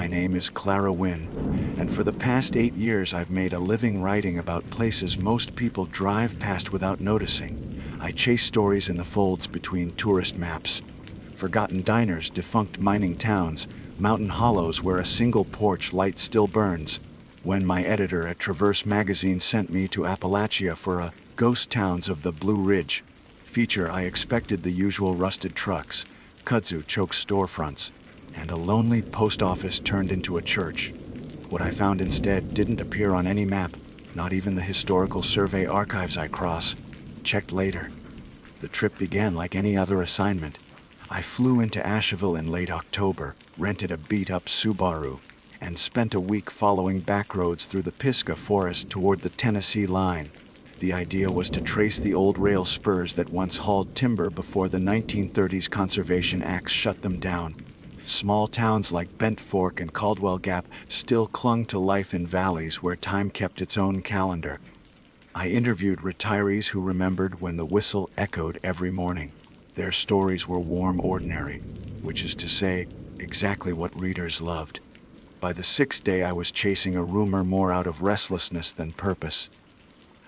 My name is Clara Wynn, and for the past 8 years I've made a living writing about places most people drive past without noticing. I chase stories in the folds between tourist maps, forgotten diners, defunct mining towns, mountain hollows where a single porch light still burns. When my editor at Traverse magazine sent me to Appalachia for a Ghost Towns of the Blue Ridge feature, I expected the usual rusted trucks, kudzu choke storefronts, and a lonely post office turned into a church. What I found instead didn't appear on any map, not even the historical survey archives I checked later. The trip began like any other assignment. I flew into Asheville in late October, rented a beat-up Subaru, and spent a week following backroads through the Pisgah Forest toward the Tennessee line. The idea was to trace the old rail spurs that once hauled timber before the 1930s Conservation Acts shut them down. Small towns like Bent Fork and Caldwell Gap still clung to life in valleys where time kept its own calendar. I interviewed retirees who remembered when the whistle echoed every morning. Their stories were warm ordinary, which is to say, exactly what readers loved. By the 6th day I was chasing a rumor more out of restlessness than purpose.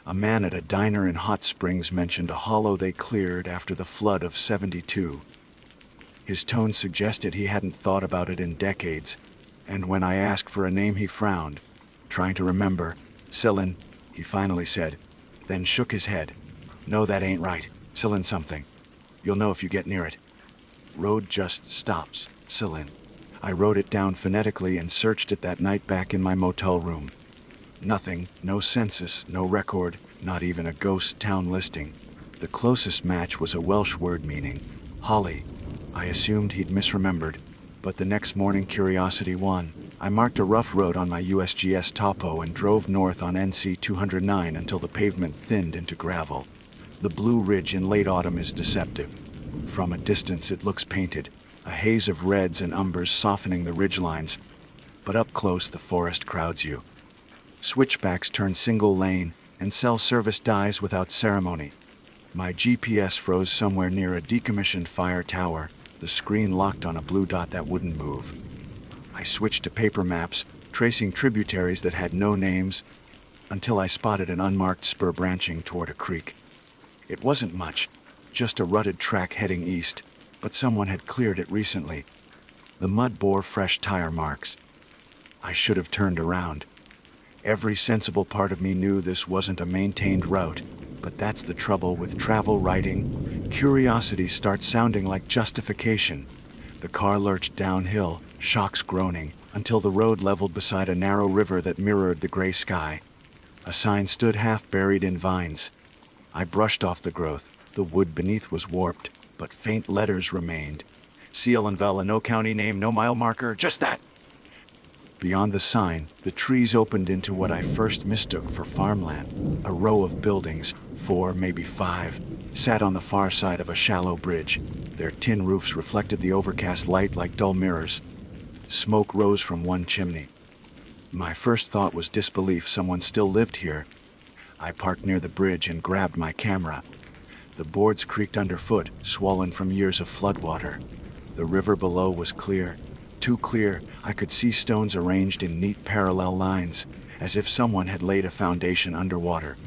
A man at a diner in Hot Springs mentioned a hollow they cleared after the flood of '72. His tone suggested he hadn't thought about it in decades, and when I asked for a name he frowned, trying to remember. Cillin, he finally said, then shook his head. No, that ain't right. Cillin something. You'll know if you get near it. Road just stops, Cillin. I wrote it down phonetically and searched it that night back in my motel room. Nothing, no census, no record, not even a ghost town listing. The closest match was a Welsh word meaning holly. I assumed he'd misremembered, but the next morning curiosity won. I marked a rough road on my USGS topo and drove north on NC 209 until the pavement thinned into gravel. The Blue Ridge in late autumn is deceptive. From a distance it looks painted, a haze of reds and umbers softening the ridgelines, but up close the forest crowds you. Switchbacks turn single lane, and cell service dies without ceremony. My GPS froze somewhere near a decommissioned fire tower, the screen locked on a blue dot that wouldn't move. I switched to paper maps, tracing tributaries that had no names, until I spotted an unmarked spur branching toward a creek. It wasn't much, just a rutted track heading east, but someone had cleared it recently. The mud bore fresh tire marks. I should have turned around. Every sensible part of me knew this wasn't a maintained route, but that's the trouble with travel writing. Curiosity starts sounding like justification. The car lurched downhill, shocks groaning, until the road leveled beside a narrow river that mirrored the gray sky. A sign stood half buried in vines. I brushed off the growth. The wood beneath was warped, but faint letters remained. Seal and Vela, no county name, no mile marker, just that. Beyond the sign, the trees opened into what I first mistook for farmland. A row of buildings, 4, maybe 5, sat on the far side of a shallow bridge. Their tin roofs reflected the overcast light like dull mirrors. Smoke rose from one chimney. My first thought was disbelief. Someone still lived here. I parked near the bridge and grabbed my camera. The boards creaked underfoot, swollen from years of floodwater. The river below was clear. Too clear, I could see stones arranged in neat parallel lines, as if someone had laid a foundation underwater.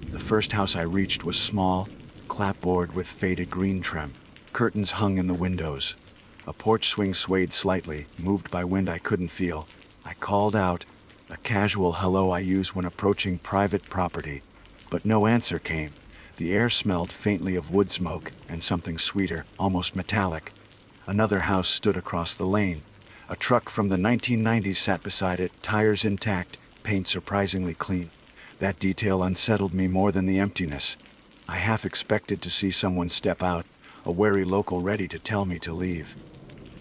The first house I reached was small, clapboard with faded green trim. Curtains hung in the windows. A porch swing swayed slightly, moved by wind I couldn't feel. I called out, a casual hello I use when approaching private property, but no answer came. The air smelled faintly of wood smoke and something sweeter, almost metallic. Another house stood across the lane. A truck from the 1990s sat beside it, tires intact, paint surprisingly clean. That detail unsettled me more than the emptiness. I half expected to see someone step out, a wary local ready to tell me to leave.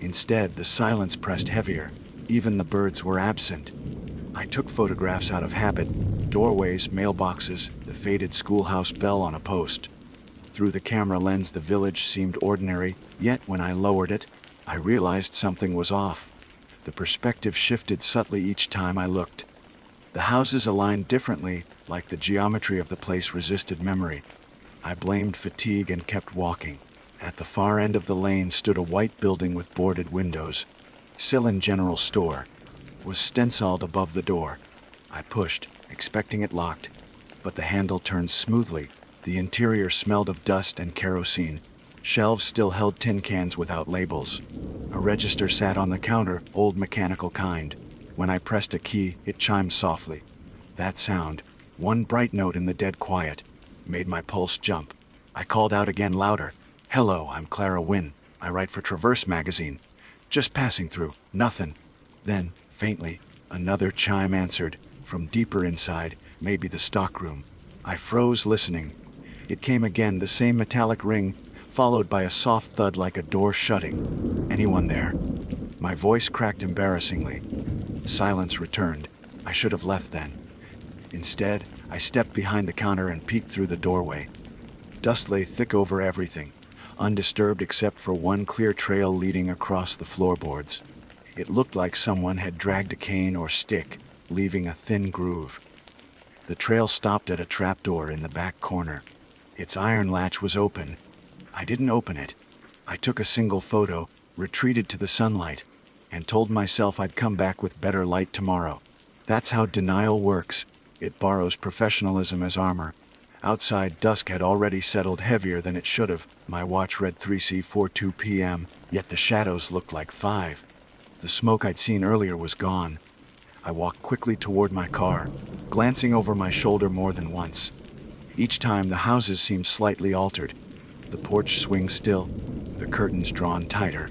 Instead, the silence pressed heavier. Even the birds were absent. I took photographs out of habit, doorways, mailboxes, the faded schoolhouse bell on a post. Through the camera lens, the village seemed ordinary, yet when I lowered it, I realized something was off. The perspective shifted subtly each time I looked. The houses aligned differently, like the geometry of the place resisted memory. I blamed fatigue and kept walking. At the far end of the lane stood a white building with boarded windows. Cillin General Store. was stenciled above the door. I pushed, expecting it locked, but the handle turned smoothly. The interior smelled of dust and kerosene. Shelves still held tin cans without labels. A register sat on the counter, old mechanical kind. When I pressed a key, it chimed softly. That sound, one bright note in the dead quiet, made my pulse jump. I called out again louder. "Hello, I'm Clara Wynne. I write for Traverse magazine. Just passing through. Nothing." Then, faintly, another chime answered, from deeper inside, maybe the stockroom. I froze, listening. It came again, the same metallic ring, followed by a soft thud like a door shutting. "Anyone there?" My voice cracked embarrassingly. Silence returned. I should have left then. Instead, I stepped behind the counter and peeked through the doorway. Dust lay thick over everything, undisturbed except for one clear trail leading across the floorboards. It looked like someone had dragged a cane or stick, leaving a thin groove. The trail stopped at a trapdoor in the back corner. Its iron latch was open. I didn't open it. I took a single photo, retreated to the sunlight, and told myself I'd come back with better light tomorrow. That's how denial works. It borrows professionalism as armor. Outside, dusk had already settled heavier than it should have. My watch read 3:42 p.m., yet the shadows looked like 5. The smoke I'd seen earlier was gone. I walked quickly toward my car, glancing over my shoulder more than once. Each time the houses seemed slightly altered. The porch swing still, the curtains drawn tighter.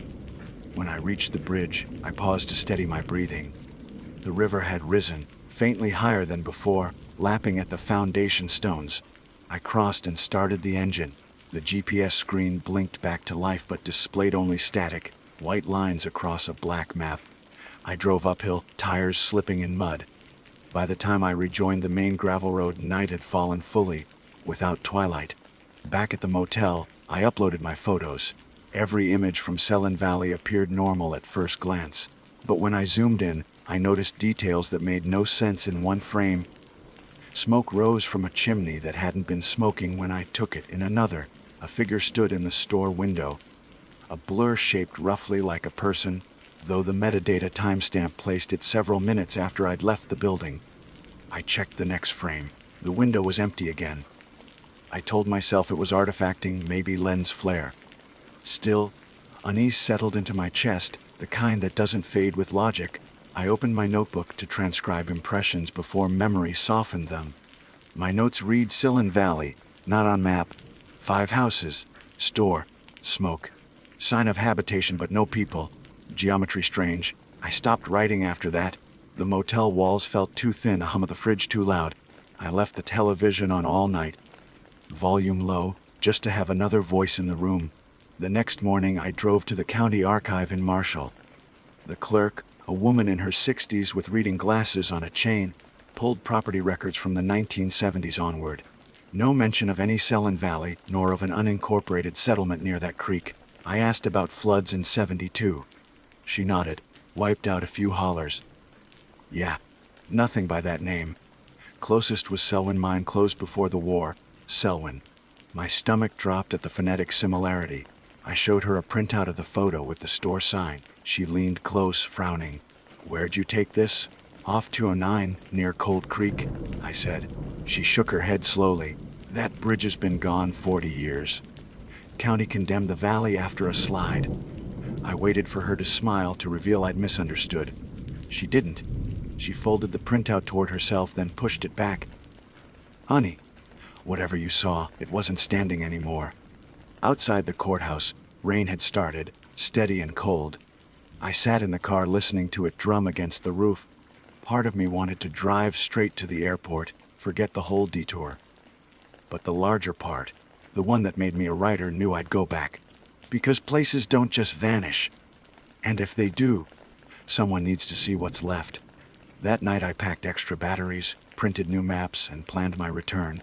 When I reached the bridge, I paused to steady my breathing. The river had risen, faintly higher than before, lapping at the foundation stones. I crossed and started the engine. The GPS screen blinked back to life but displayed only static, white lines across a black map. I drove uphill, tires slipping in mud. By the time I rejoined the main gravel road, night had fallen fully, without twilight. Back at the motel, I uploaded my photos. Every image from Selin Valley appeared normal at first glance. But when I zoomed in, I noticed details that made no sense in one frame. Smoke rose from a chimney that hadn't been smoking when I took it in another. A figure stood in the store window. A blur shaped roughly like a person, though the metadata timestamp placed it several minutes after I'd left the building. I checked the next frame. The window was empty again. I told myself it was artifacting, maybe lens flare. Still, unease settled into my chest, the kind that doesn't fade with logic. I opened my notebook to transcribe impressions before memory softened them. My notes read Selin Valley, not on map. 5 houses, store, smoke. Sign of habitation but no people. Geometry strange. I stopped writing after that. The motel walls felt too thin, a hum of the fridge too loud. I left the television on all night. Volume low, just to have another voice in the room. The next morning I drove to the county archive in Marshall. The clerk, a woman in her 60s with reading glasses on a chain, pulled property records from the 1970s onward. No mention of any Selin Valley, nor of an unincorporated settlement near that creek. I asked about floods in '72. She nodded, wiped out a few hollers. Yeah, nothing by that name. Closest was Selwyn, mine closed before the war. Selwyn. My stomach dropped at the phonetic similarity. I showed her a printout of the photo with the store sign. She leaned close, frowning. "Where'd you take this?" "Off 209, near Cold Creek," I said. She shook her head slowly. "That bridge has been gone 40 years. County condemned the valley after a slide." I waited for her to smile, to reveal I'd misunderstood. She didn't. She folded the printout toward herself, then pushed it back. "Honey, whatever you saw, it wasn't standing anymore." Outside the courthouse, rain had started, steady and cold. I sat in the car listening to it drum against the roof. Part of me wanted to drive straight to the airport, forget the whole detour. But the larger part, the one that made me a writer, knew I'd go back. Because places don't just vanish. And if they do, someone needs to see what's left. That night I packed extra batteries, printed new maps, and planned my return.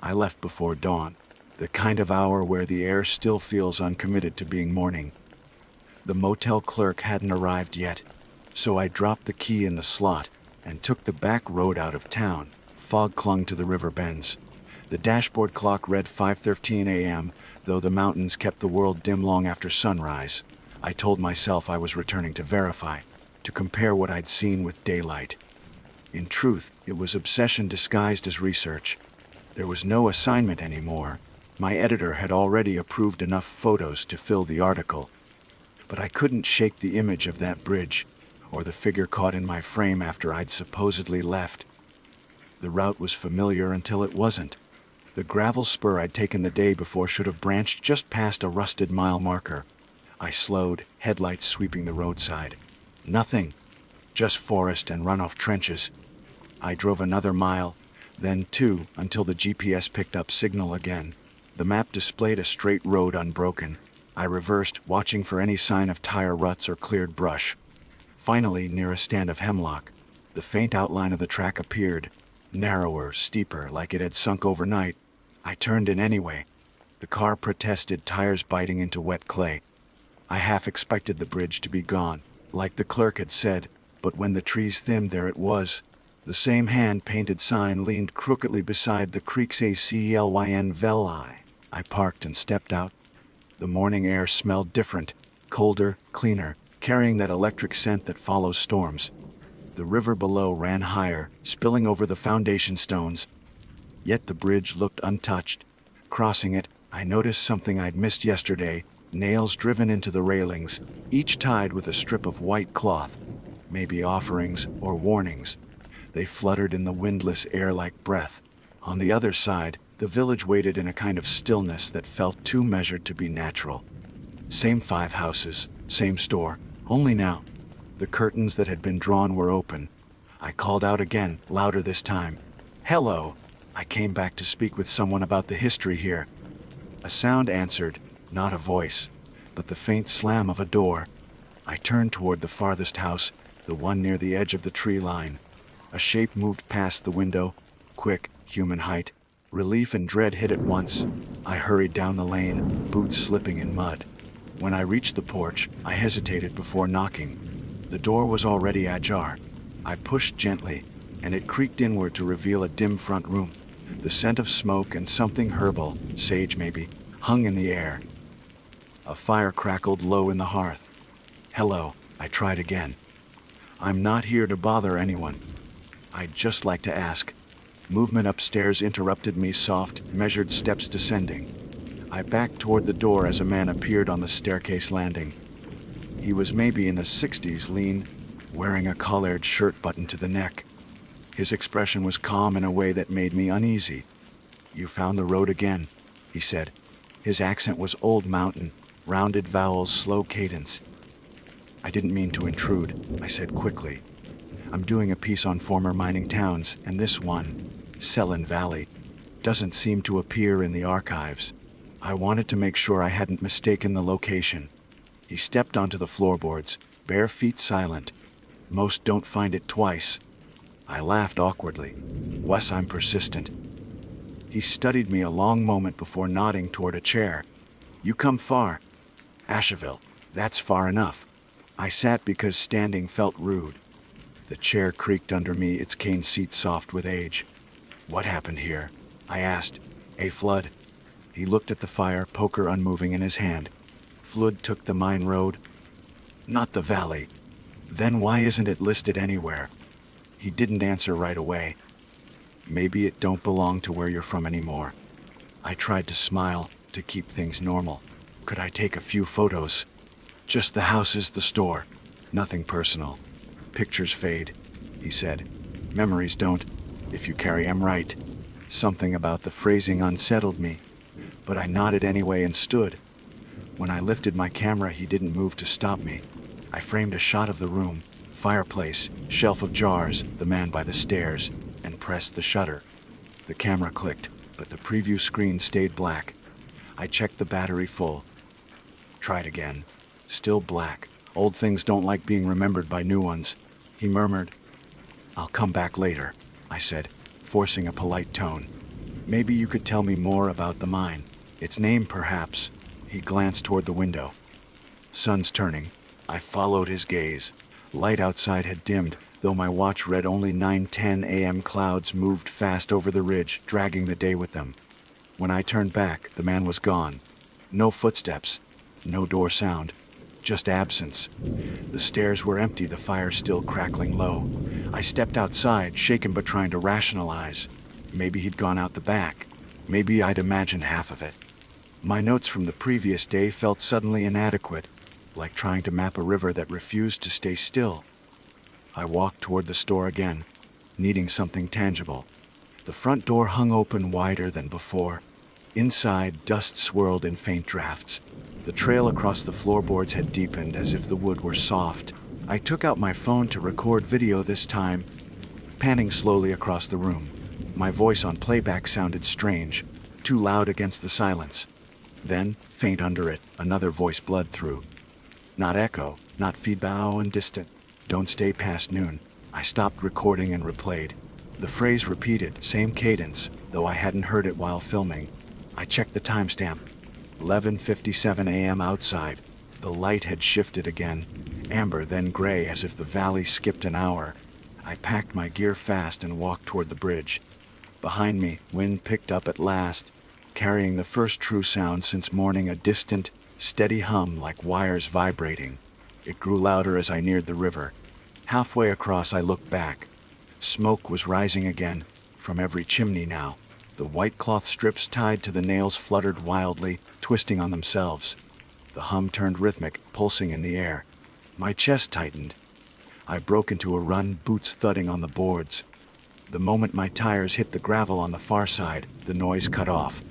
I left before dawn, the kind of hour where the air still feels uncommitted to being morning. The motel clerk hadn't arrived yet, so I dropped the key in the slot and took the back road out of town. Fog clung to the river bends. The dashboard clock read 5:13 a.m., though the mountains kept the world dim long after sunrise. I told myself I was returning to verify, to compare what I'd seen with daylight. In truth, it was obsession disguised as research. There was no assignment anymore. My editor had already approved enough photos to fill the article. But I couldn't shake the image of that bridge, or the figure caught in my frame after I'd supposedly left. The route was familiar until it wasn't. The gravel spur I'd taken the day before should have branched just past a rusted mile marker. I slowed, headlights sweeping the roadside. Nothing. Just forest and runoff trenches. I drove another mile, then 2, until the GPS picked up signal again. The map displayed a straight road unbroken. I reversed, watching for any sign of tire ruts or cleared brush. Finally, near a stand of hemlock, the faint outline of the track appeared, narrower, steeper, like it had sunk overnight. I turned in anyway. The car protested, tires biting into wet clay. I half expected the bridge to be gone, like the clerk had said, but when the trees thinned, there it was. The same hand-painted sign leaned crookedly beside the creek's ACLYN Veli. I parked and stepped out. The morning air smelled different, colder, cleaner, carrying that electric scent that follows storms. The river below ran higher, spilling over the foundation stones. Yet the bridge looked untouched. Crossing it, I noticed something I'd missed yesterday, nails driven into the railings, each tied with a strip of white cloth. Maybe offerings or warnings. They fluttered in the windless air like breath. On the other side, the village waited in a kind of stillness that felt too measured to be natural. Same 5 houses, same store, only now. The curtains that had been drawn were open. I called out again, louder this time. "Hello!" I came back to speak with someone about the history here. A sound answered, not a voice, but the faint slam of a door. I turned toward the farthest house, the one near the edge of the tree line. A shape moved past the window, quick, human height. Relief and dread hit at once. I hurried down the lane, boots slipping in mud. When I reached the porch, I hesitated before knocking. The door was already ajar. I pushed gently, and it creaked inward to reveal a dim front room. The scent of smoke and something herbal, sage maybe, hung in the air. A fire crackled low in the hearth. "Hello," I tried again. "I'm not here to bother anyone. I'd just like to ask." Movement upstairs interrupted me, soft, measured steps descending. I backed toward the door as a man appeared on the staircase landing. He was maybe in the 60s, lean, wearing a collared shirt buttoned to the neck. His expression was calm in a way that made me uneasy. "You found the road again," he said. His accent was old mountain, rounded vowels, slow cadence. "I didn't mean to intrude," I said quickly. "I'm doing a piece on former mining towns, and this one, Selin Valley, doesn't seem to appear in the archives. I wanted to make sure I hadn't mistaken the location." He stepped onto the floorboards, bare feet silent. "Most don't find it twice." I laughed awkwardly. "Wes, I'm persistent." He studied me a long moment before nodding toward a chair. "You come far." "Asheville, that's far enough." I sat because standing felt rude. The chair creaked under me, its cane seat soft with age. "What happened here?" I asked. "A flood." He looked at the fire, poker unmoving in his hand. "Flood took the mine road?" "Not the valley." "Then why isn't it listed anywhere?" He didn't answer right away. "Maybe it don't belong to where you're from anymore." I tried to smile, to keep things normal. "Could I take a few photos?" "Just the houses, the store. Nothing personal. Pictures fade," he said. "Memories don't, if you carry 'em right." Something about the phrasing unsettled me, but I nodded anyway and stood. When I lifted my camera, he didn't move to stop me. I framed a shot of the room, fireplace, shelf of jars, the man by the stairs, and pressed the shutter. The camera clicked, but the preview screen stayed black. I checked the battery full. Tried again. Still black. "Old things don't like being remembered by new ones," he murmured. "I'll come back later," I said, forcing a polite tone. "Maybe you could tell me more about the mine. Its name, perhaps." He glanced toward the window. "Sun's turning." I followed his gaze. Light outside had dimmed, though my watch read only 9:10 a.m. Clouds moved fast over the ridge, dragging the day with them. When I turned back, the man was gone. No footsteps, no door sound, just absence. The stairs were empty, the fire still crackling low. I stepped outside, shaken but trying to rationalize. Maybe he'd gone out the back. Maybe I'd imagined half of it. My notes from the previous day felt suddenly inadequate, like trying to map a river that refused to stay still. I walked toward the store again, needing something tangible. The front door hung open wider than before. Inside, dust swirled in faint drafts. The trail across the floorboards had deepened as if the wood were soft. I took out my phone to record video this time, panning slowly across the room. My voice on playback sounded strange, too loud against the silence. Then, faint under it, another voice bled through. Not echo, not feedback and distant. Don't stay past noon. I stopped recording and replayed. The phrase repeated, same cadence, though I hadn't heard it while filming. I checked the timestamp. 11:57 a.m. outside. The light had shifted again. Amber, then gray, as if the valley skipped an hour. I packed my gear fast and walked toward the bridge. Behind me, wind picked up at last, carrying the first true sound since morning, a distant, steady hum like wires vibrating. It grew louder as I neared the river. Halfway across, I looked back. Smoke was rising again, from every chimney now. The white cloth strips tied to the nails fluttered wildly, twisting on themselves. The hum turned rhythmic, pulsing in the air. My chest tightened. I broke into a run, boots thudding on the boards. The moment my tires hit the gravel on the far side, the noise cut off.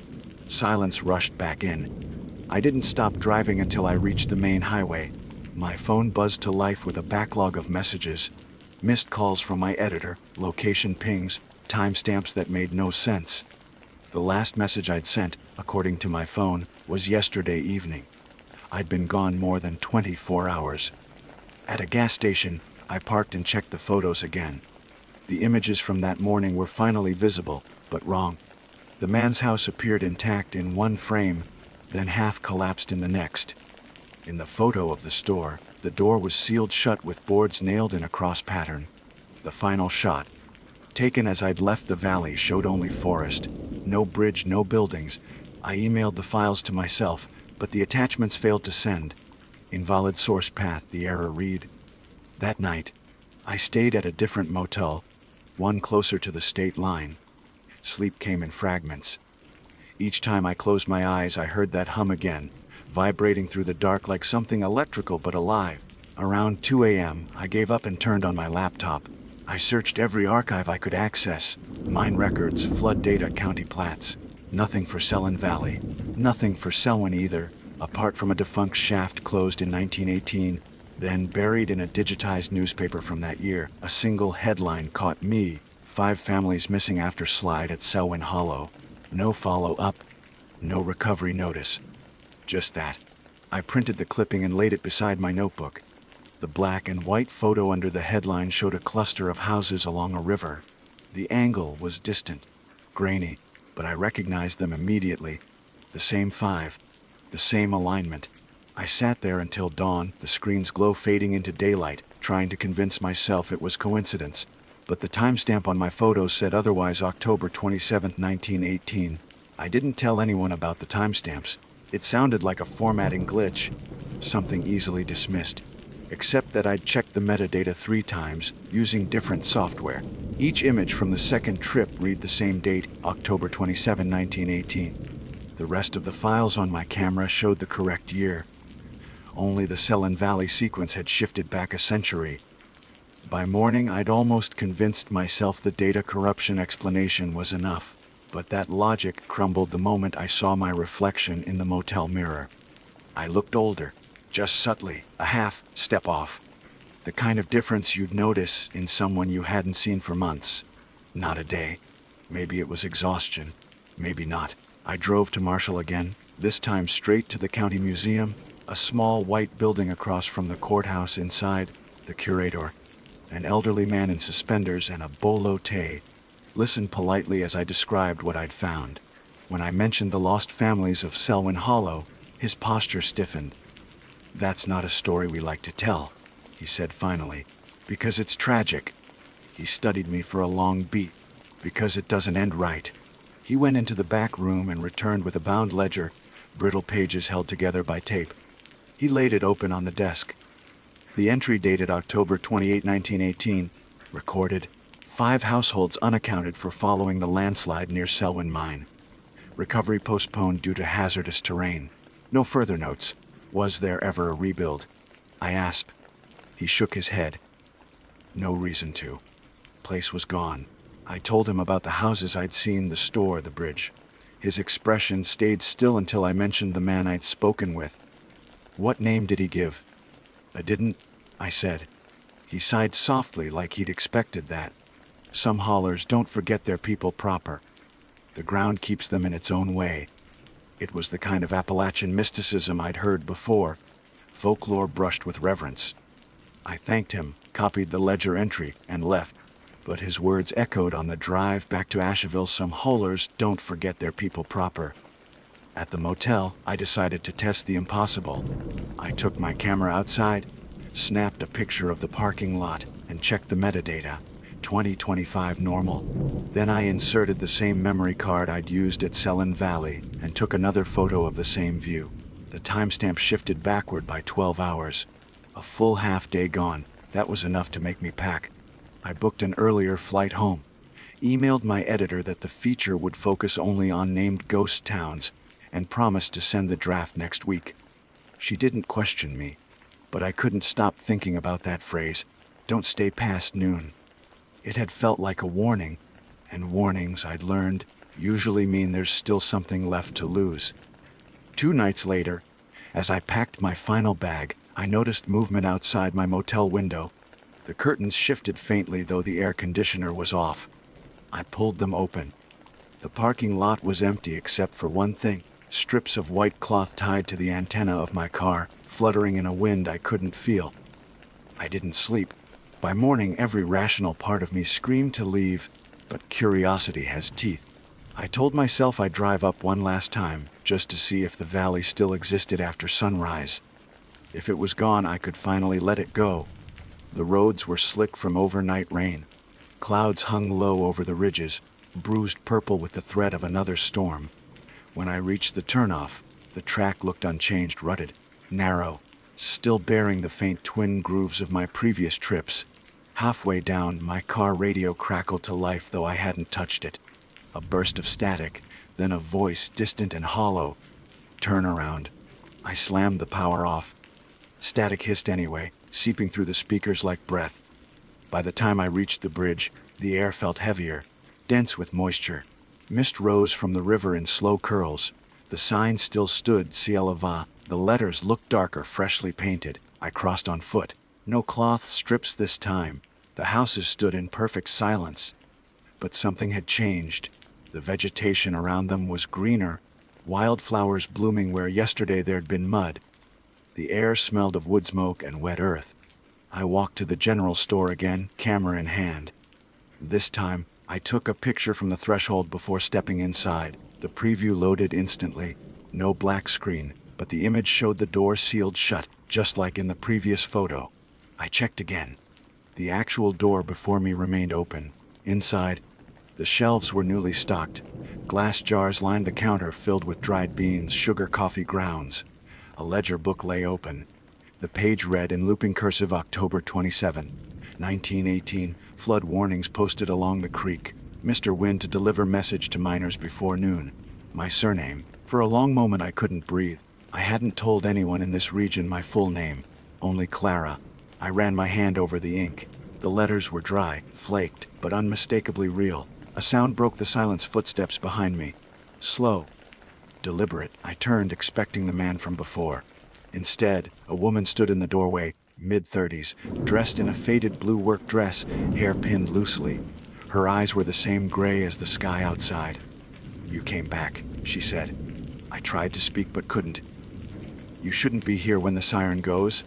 Silence rushed back in. I didn't stop driving until I reached the main highway. My phone buzzed to life with a backlog of messages. Missed calls from my editor, location pings, timestamps that made no sense. The last message I'd sent, according to my phone, was yesterday evening. I'd been gone more than 24 hours. At a gas station, I parked and checked the photos again. The images from that morning were finally visible, but wrong. The man's house appeared intact in one frame, then half collapsed in the next. In the photo of the store, the door was sealed shut with boards nailed in a cross pattern. The final shot, taken as I'd left the valley, showed only forest. No bridge, no buildings. I emailed the files to myself, but the attachments failed to send. Invalid source path, the error read. That night, I stayed at a different motel, one closer to the state line. Sleep came in fragments. Each time I closed my eyes, I heard that hum again, vibrating through the dark like something electrical but alive. Around 2 a.m., I gave up and turned on my laptop. I searched every archive I could access. Mine records, flood data, county plats. Nothing for Selwyn Valley. Nothing for Selwyn either, apart from a defunct shaft closed in 1918. Then, buried in a digitized newspaper from that year, a single headline caught me: 5 families missing after slide at Selwyn Hollow. No follow-up, no recovery notice. Just that. I printed the clipping and laid it beside my notebook. The black and white photo under the headline showed a cluster of houses along a river. The angle was distant, grainy, but I recognized them immediately. The same 5, the same alignment. I sat there until dawn, the screen's glow fading into daylight, trying to convince myself it was coincidence. But the timestamp on my photos said otherwise, October 27, 1918. I didn't tell anyone about the timestamps. It sounded like a formatting glitch, something easily dismissed. Except that I'd checked the metadata 3 times, using different software. Each image from the second trip read the same date, October 27, 1918. The rest of the files on my camera showed the correct year. Only the Selwyn Valley sequence had shifted back a century. By morning, I'd almost convinced myself the data corruption explanation was enough. But that logic crumbled the moment I saw my reflection in the motel mirror. I looked older, just subtly, a half step off. The kind of difference you'd notice in someone you hadn't seen for months. Not a day. Maybe it was exhaustion. Maybe not. I drove to Marshall again, this time straight to the county museum, a small white building across from the courthouse. Inside, the curator, an elderly man in suspenders and a bolo tie, listened politely as I described what I'd found. When I mentioned the lost families of Selwyn Hollow, his posture stiffened. "That's not a story we like to tell," he said finally, "because it's tragic." He studied me for a long beat. "Because it doesn't end right." He went into the back room and returned with a bound ledger, brittle pages held together by tape. He laid it open on the desk. The entry dated October 28, 1918, recorded, 5 households unaccounted for following the landslide near Selwyn Mine. Recovery postponed due to hazardous terrain. No further notes. Was there ever a rebuild? I asked. He shook his head. No reason to. Place was gone. I told him about the houses I'd seen, the store, the bridge. His expression stayed still until I mentioned the man I'd spoken with. What name did he give? I didn't, I said. He sighed softly like he'd expected that. Some haulers don't forget their people proper. The ground keeps them in its own way. It was the kind of Appalachian mysticism I'd heard before, folklore brushed with reverence. I thanked him, copied the ledger entry, and left. But his words echoed on the drive back to Asheville. Some haulers don't forget their people proper. At the motel, I decided to test the impossible. I took my camera outside, snapped a picture of the parking lot, and checked the metadata. 2025 normal. Then I inserted the same memory card I'd used at Selwyn Valley and took another photo of the same view. The timestamp shifted backward by 12 hours. A full half day gone. That was enough to make me pack. I booked an earlier flight home, emailed my editor that the feature would focus only on named ghost towns, and promised to send the draft next week. She didn't question me, but I couldn't stop thinking about that phrase, don't stay past noon. It had felt like a warning, and warnings, I'd learned, usually mean there's still something left to lose. 2 nights later, as I packed my final bag, I noticed movement outside my motel window. The curtains shifted faintly, though the air conditioner was off. I pulled them open. The parking lot was empty except for one thing, strips of white cloth tied to the antenna of my car, fluttering in a wind I couldn't feel. I didn't sleep. By morning, every rational part of me screamed to leave, but curiosity has teeth. I told myself I'd drive up one last time, just to see if the valley still existed after sunrise. If it was gone, I could finally let it go. The roads were slick from overnight rain. Clouds hung low over the ridges, bruised purple with the threat of another storm. When I reached the turnoff, the track looked unchanged, rutted, narrow, still bearing the faint twin grooves of my previous trips. Halfway down, my car radio crackled to life, though I hadn't touched it. A burst of static, then a voice, distant and hollow. Turn around. I slammed the power off. Static hissed anyway, seeping through the speakers like breath. By the time I reached the bridge, the air felt heavier, dense with moisture. Mist rose from the river in slow curls. The sign still stood, Ciel va. The letters looked darker, freshly painted. I crossed on foot. No cloth strips this time. The houses stood in perfect silence. But something had changed. The vegetation around them was greener, wildflowers blooming where yesterday there'd been mud. The air smelled of wood smoke and wet earth. I walked to the general store again, camera in hand. This time, I took a picture from the threshold before stepping inside. The preview loaded instantly. No black screen, but the image showed the door sealed shut, just like in the previous photo. I checked again. The actual door before me remained open. Inside, the shelves were newly stocked. Glass jars lined the counter filled with dried beans, sugar, coffee grounds. A ledger book lay open. The page read in looping cursive, October 27, 1918, flood warnings posted along the creek. Mr. Wynn to deliver message to miners before noon. My surname. For a long moment I couldn't breathe. I hadn't told anyone in this region my full name. Only Clara. I ran my hand over the ink. The letters were dry, flaked, but unmistakably real. A sound broke the silence, footsteps behind me. Slow. Deliberate. I turned, expecting the man from before. Instead, a woman stood in the doorway, mid-30s, dressed in a faded blue work dress, hair pinned loosely. Her eyes were the same gray as the sky outside. You came back, she said. I tried to speak but couldn't. You shouldn't be here when the siren goes.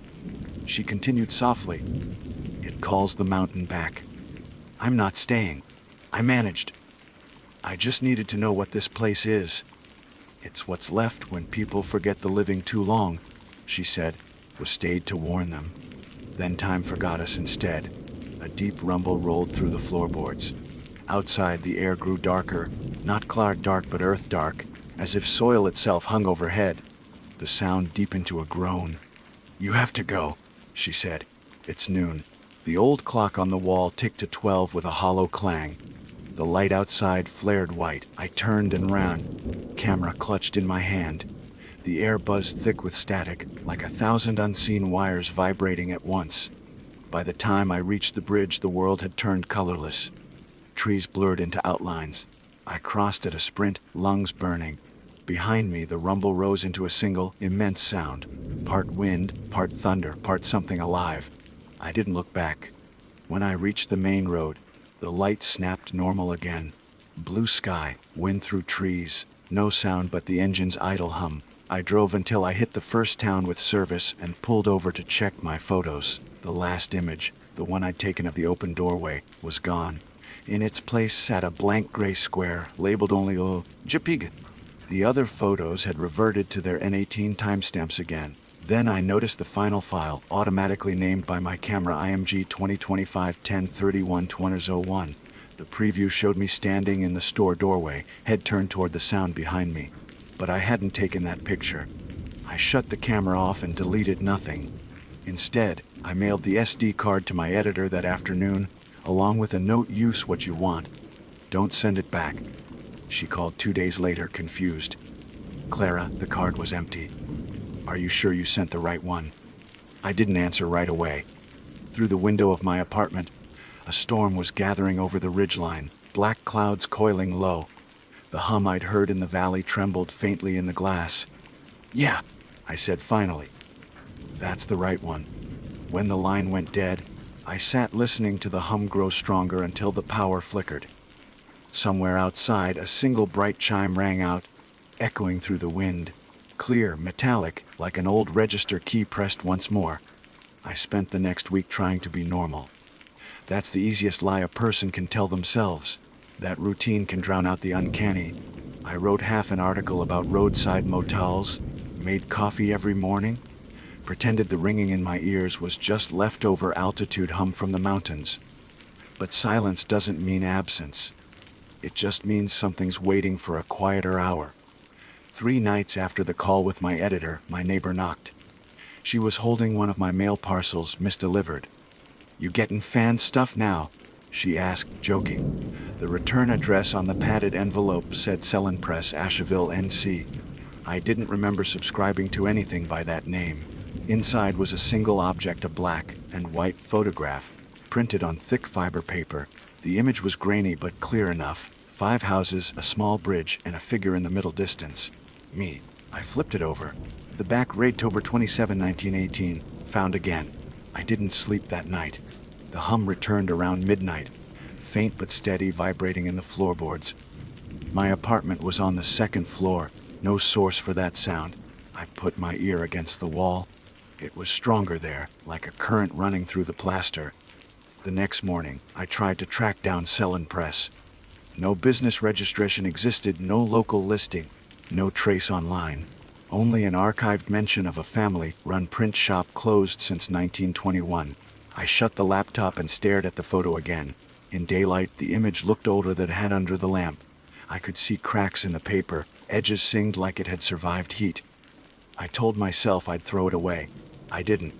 She continued softly. It calls the mountain back. I'm not staying. I managed. I just needed to know what this place is. It's what's left when people forget the living too long, she said, was stayed to warn them. Then time forgot us instead. A deep rumble rolled through the floorboards. Outside, the air grew darker, not cloud dark but earth dark, as if soil itself hung overhead. The sound deepened to a groan. "You have to go," she said. "It's noon." The old clock on the wall ticked to 12 with a hollow clang. The light outside flared white. I turned and ran, camera clutched in my hand. The air buzzed thick with static, like 1,000 unseen wires vibrating at once. By the time I reached the bridge, the world had turned colorless. Trees blurred into outlines. I crossed at a sprint, lungs burning. Behind me, the rumble rose into a single, immense sound. Part wind, part thunder, part something alive. I didn't look back. When I reached the main road, the light snapped normal again. Blue sky, wind through trees, no sound but the engine's idle hum. I drove until I hit the first town with service and pulled over to check my photos. The last image, the one I'd taken of the open doorway, was gone. In its place sat a blank gray square, labeled only JPEG. The other photos had reverted to their N18 timestamps again. Then I noticed the final file, automatically named by my camera IMG 2025-1031-2001. The preview showed me standing in the store doorway, head turned toward the sound behind me. But I hadn't taken that picture. I shut the camera off and deleted nothing. Instead, I mailed the SD card to my editor that afternoon, along with a note: "Use what you want. Don't send it back." She called 2 days later, confused. "Clara, the card was empty. Are you sure you sent the right one?" I didn't answer right away. Through the window of my apartment, a storm was gathering over the ridgeline, black clouds coiling low. The hum I'd heard in the valley trembled faintly in the glass. "Yeah," I said finally. "That's the right one." When the line went dead, I sat listening to the hum grow stronger until the power flickered. Somewhere outside, a single bright chime rang out, echoing through the wind. Clear, metallic, like an old register key pressed once more. I spent the next week trying to be normal. That's the easiest lie a person can tell themselves. That routine can drown out the uncanny. I wrote half an article about roadside motels, made coffee every morning, pretended the ringing in my ears was just leftover altitude hum from the mountains. But silence doesn't mean absence. It just means something's waiting for a quieter hour. 3 nights after the call with my editor, my neighbor knocked. She was holding one of my mail parcels misdelivered. "You gettin' fan stuff now?" she asked, joking. The return address on the padded envelope said Selin Press, Asheville, NC. I didn't remember subscribing to anything by that name. Inside was a single object, a black and white photograph, printed on thick fiber paper. The image was grainy but clear enough. 5 houses, a small bridge, and a figure in the middle distance. Me. I flipped it over. The back: October 27, 1918. Found again. I didn't sleep that night. The hum returned around midnight, faint but steady, vibrating in the floorboards. My apartment was on the 2nd floor, no source for that sound. I put my ear against the wall. It was stronger there, like a current running through the plaster. The next morning, I tried to track down Selin Press. No business registration existed, no local listing, no trace online. Only an archived mention of a family-run print shop closed since 1921. I shut the laptop and stared at the photo again. In daylight, the image looked older than it had under the lamp. I could see cracks in the paper, edges singed like it had survived heat. I told myself I'd throw it away. I didn't.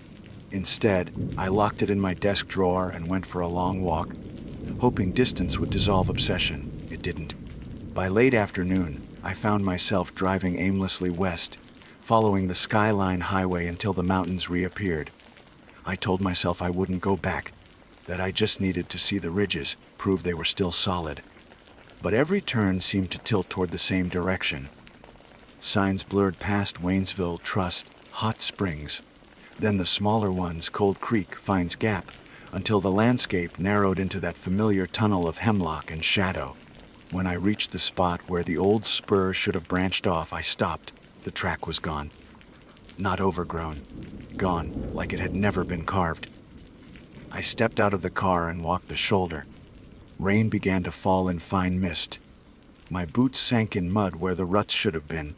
Instead, I locked it in my desk drawer and went for a long walk, hoping distance would dissolve obsession. It didn't. By late afternoon, I found myself driving aimlessly west, following the skyline highway until the mountains reappeared. I told myself I wouldn't go back, that I just needed to see the ridges, prove they were still solid. But every turn seemed to tilt toward the same direction. Signs blurred past Waynesville, Trust, Hot Springs. Then the smaller ones: Cold Creek, Fines Gap, until the landscape narrowed into that familiar tunnel of hemlock and shadow. When I reached the spot where the old spur should have branched off, I stopped. The track was gone. Not overgrown. Gone, like it had never been carved. I stepped out of the car and walked the shoulder. Rain began to fall in fine mist. My boots sank in mud where the ruts should have been.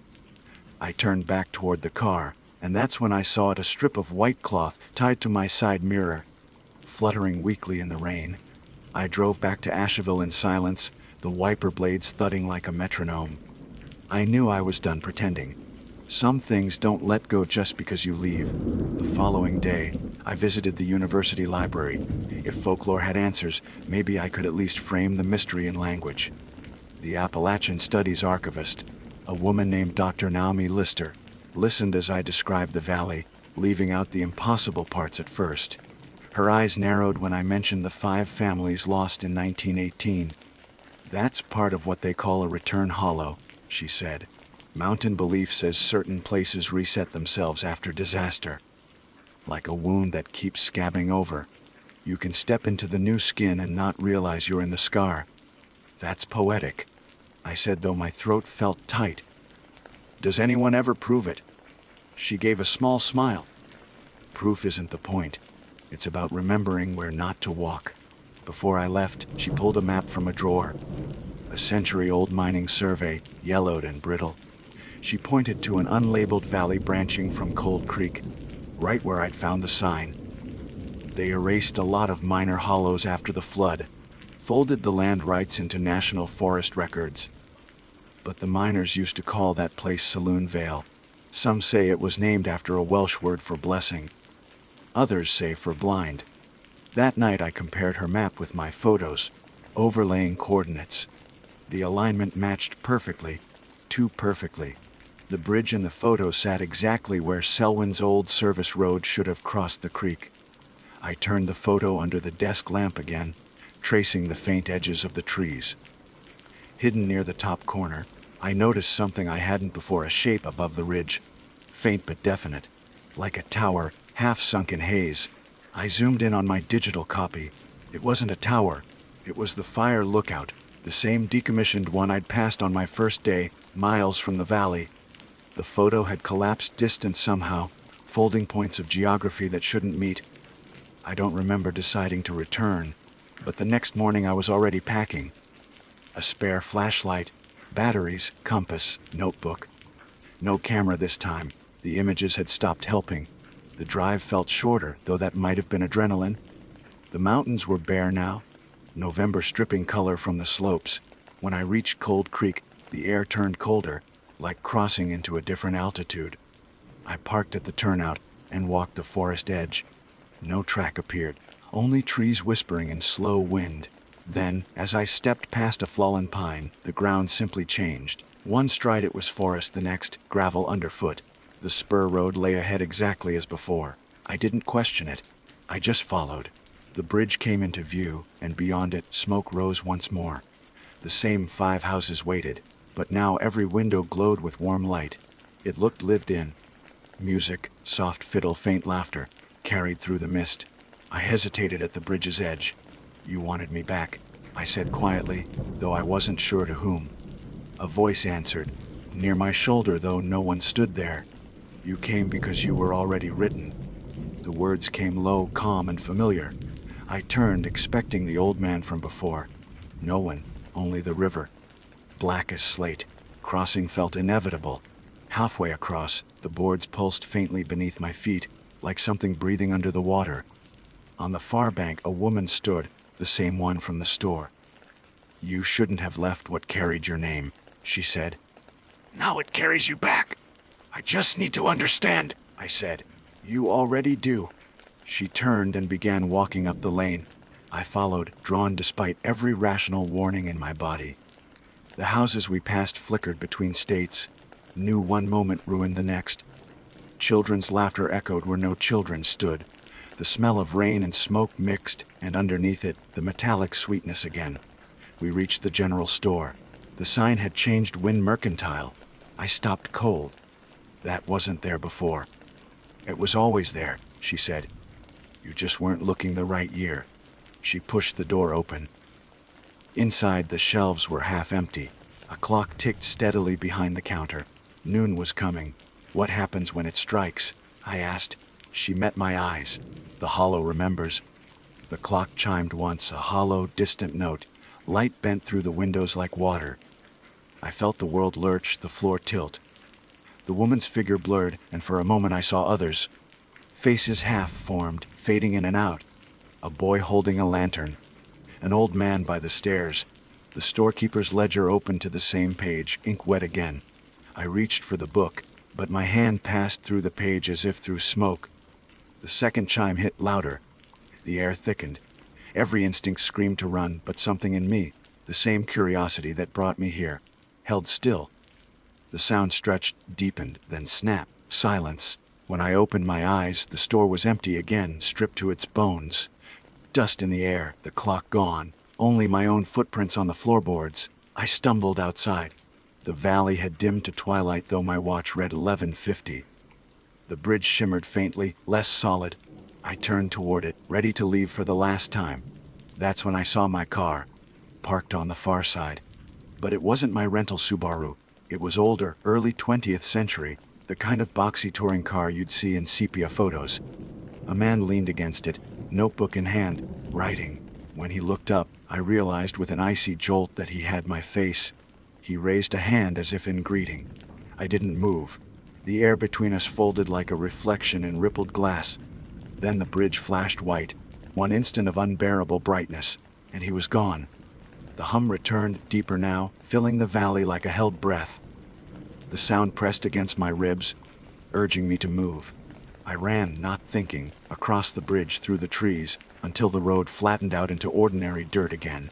I turned back toward the car, and that's when I saw it, a strip of white cloth tied to my side mirror, fluttering weakly in the rain. I drove back to Asheville in silence, the wiper blades thudding like a metronome. I knew I was done pretending. Some things don't let go just because you leave. The following day, I visited the university library. If folklore had answers, maybe I could at least frame the mystery in language. The Appalachian Studies archivist, a woman named Dr. Naomi Lister, listened as I described the valley, leaving out the impossible parts at first. Her eyes narrowed when I mentioned the 5 families lost in 1918. "That's part of what they call a return hollow," she said. "Mountain belief says certain places reset themselves after disaster. Like a wound that keeps scabbing over. You can step into the new skin and not realize you're in the scar." "That's poetic," I said, though my throat felt tight. "Does anyone ever prove it?" She gave a small smile. "Proof isn't the point. It's about remembering where not to walk." Before I left, she pulled a map from a drawer. A century-old mining survey, yellowed and brittle. She pointed to an unlabeled valley branching from Cold Creek, right where I'd found the sign. They erased a lot of minor hollows after the flood, folded the land rights into national forest records. But the miners used to call that place Saloon Vale. Some say it was named after a Welsh word for blessing. Others say for blind. That night I compared her map with my photos, overlaying coordinates. The alignment matched perfectly, too perfectly. The bridge in the photo sat exactly where Selwyn's old service road should have crossed the creek. I turned the photo under the desk lamp again, tracing the faint edges of the trees. Hidden near the top corner, I noticed something I hadn't before, a shape above the ridge. Faint but definite, like a tower, half sunk in haze. I zoomed in on my digital copy. It wasn't a tower. It was the fire lookout, the same decommissioned one I'd passed on my first day, miles from the valley. The photo had collapsed distant somehow, folding points of geography that shouldn't meet. I don't remember deciding to return, but the next morning I was already packing. A spare flashlight, batteries, compass, notebook. No camera this time. The images had stopped helping. The drive felt shorter, though that might have been adrenaline. The mountains were bare now, November stripping color from the slopes. When I reached Cold Creek, the air turned colder, like crossing into a different altitude. I parked at the turnout and walked the forest edge. No track appeared, only trees whispering in slow wind. Then, as I stepped past a fallen pine, the ground simply changed. One stride it was forest, the next, gravel underfoot. The spur road lay ahead exactly as before. I didn't question it. I just followed. The bridge came into view, and beyond it, smoke rose once more. The same 5 houses waited, but now every window glowed with warm light. It looked lived in. Music, soft fiddle, faint laughter, carried through the mist. I hesitated at the bridge's edge. "You wanted me back," I said quietly, though I wasn't sure to whom. A voice answered, near my shoulder, though no one stood there. "You came because you were already written." The words came low, calm, and familiar. I turned, expecting the old man from before. No one, only the river. Black as slate. Crossing felt inevitable. Halfway across, the boards pulsed faintly beneath my feet, like something breathing under the water. On the far bank, a woman stood, the same one from the store. "You shouldn't have left what carried your name," she said. "Now it carries you back. I just need to understand," I said. "You already do." She turned and began walking up the lane. I followed, drawn despite every rational warning in my body. The houses we passed flickered between states. New one moment ruined the next. Children's laughter echoed where no children stood. The smell of rain and smoke mixed, and underneath it, the metallic sweetness again. We reached the general store. The sign had changed Wynn Mercantile. I stopped cold. That wasn't there before. "It was always there," she said. "You just weren't looking the right year." She pushed the door open. Inside, the shelves were half empty. A clock ticked steadily behind the counter. Noon was coming. "What happens when it strikes?" I asked. She met my eyes. "The hollow remembers." The clock chimed once, a hollow, distant note. Light bent through the windows like water. I felt the world lurch, the floor tilt. The woman's figure blurred, and for a moment I saw others. Faces half formed, fading in and out. A boy holding a lantern. An old man by the stairs. The storekeeper's ledger opened to the same page, ink wet again. I reached for the book. but my hand passed through the page as if through smoke. The second chime hit louder. The air thickened. Every instinct screamed to run, but something in me, the same curiosity that brought me here, held still. The sound stretched, deepened, then snap, silence. When I opened my eyes, the store was empty again, stripped to its bones. Dust in the air, the clock gone, only my own footprints on the floorboards. I stumbled outside. The valley had dimmed to twilight, though my watch read 11:50. The bridge shimmered faintly, less solid. I turned toward it, ready to leave for the last time. That's when I saw my car, parked on the far side. But it wasn't my rental Subaru. It was older, early 20th century, the kind of boxy touring car you'd see in sepia photos. A man leaned against it, notebook in hand, writing. When he looked up, I realized with an icy jolt that he had my face. He raised a hand as if in greeting. I didn't move. The air between us folded like a reflection in rippled glass. Then the bridge flashed white, one instant of unbearable brightness, and he was gone. The hum returned, deeper now, filling the valley like a held breath. The sound pressed against my ribs, urging me to move. I ran, not thinking, across the bridge through the trees, until the road flattened out into ordinary dirt again.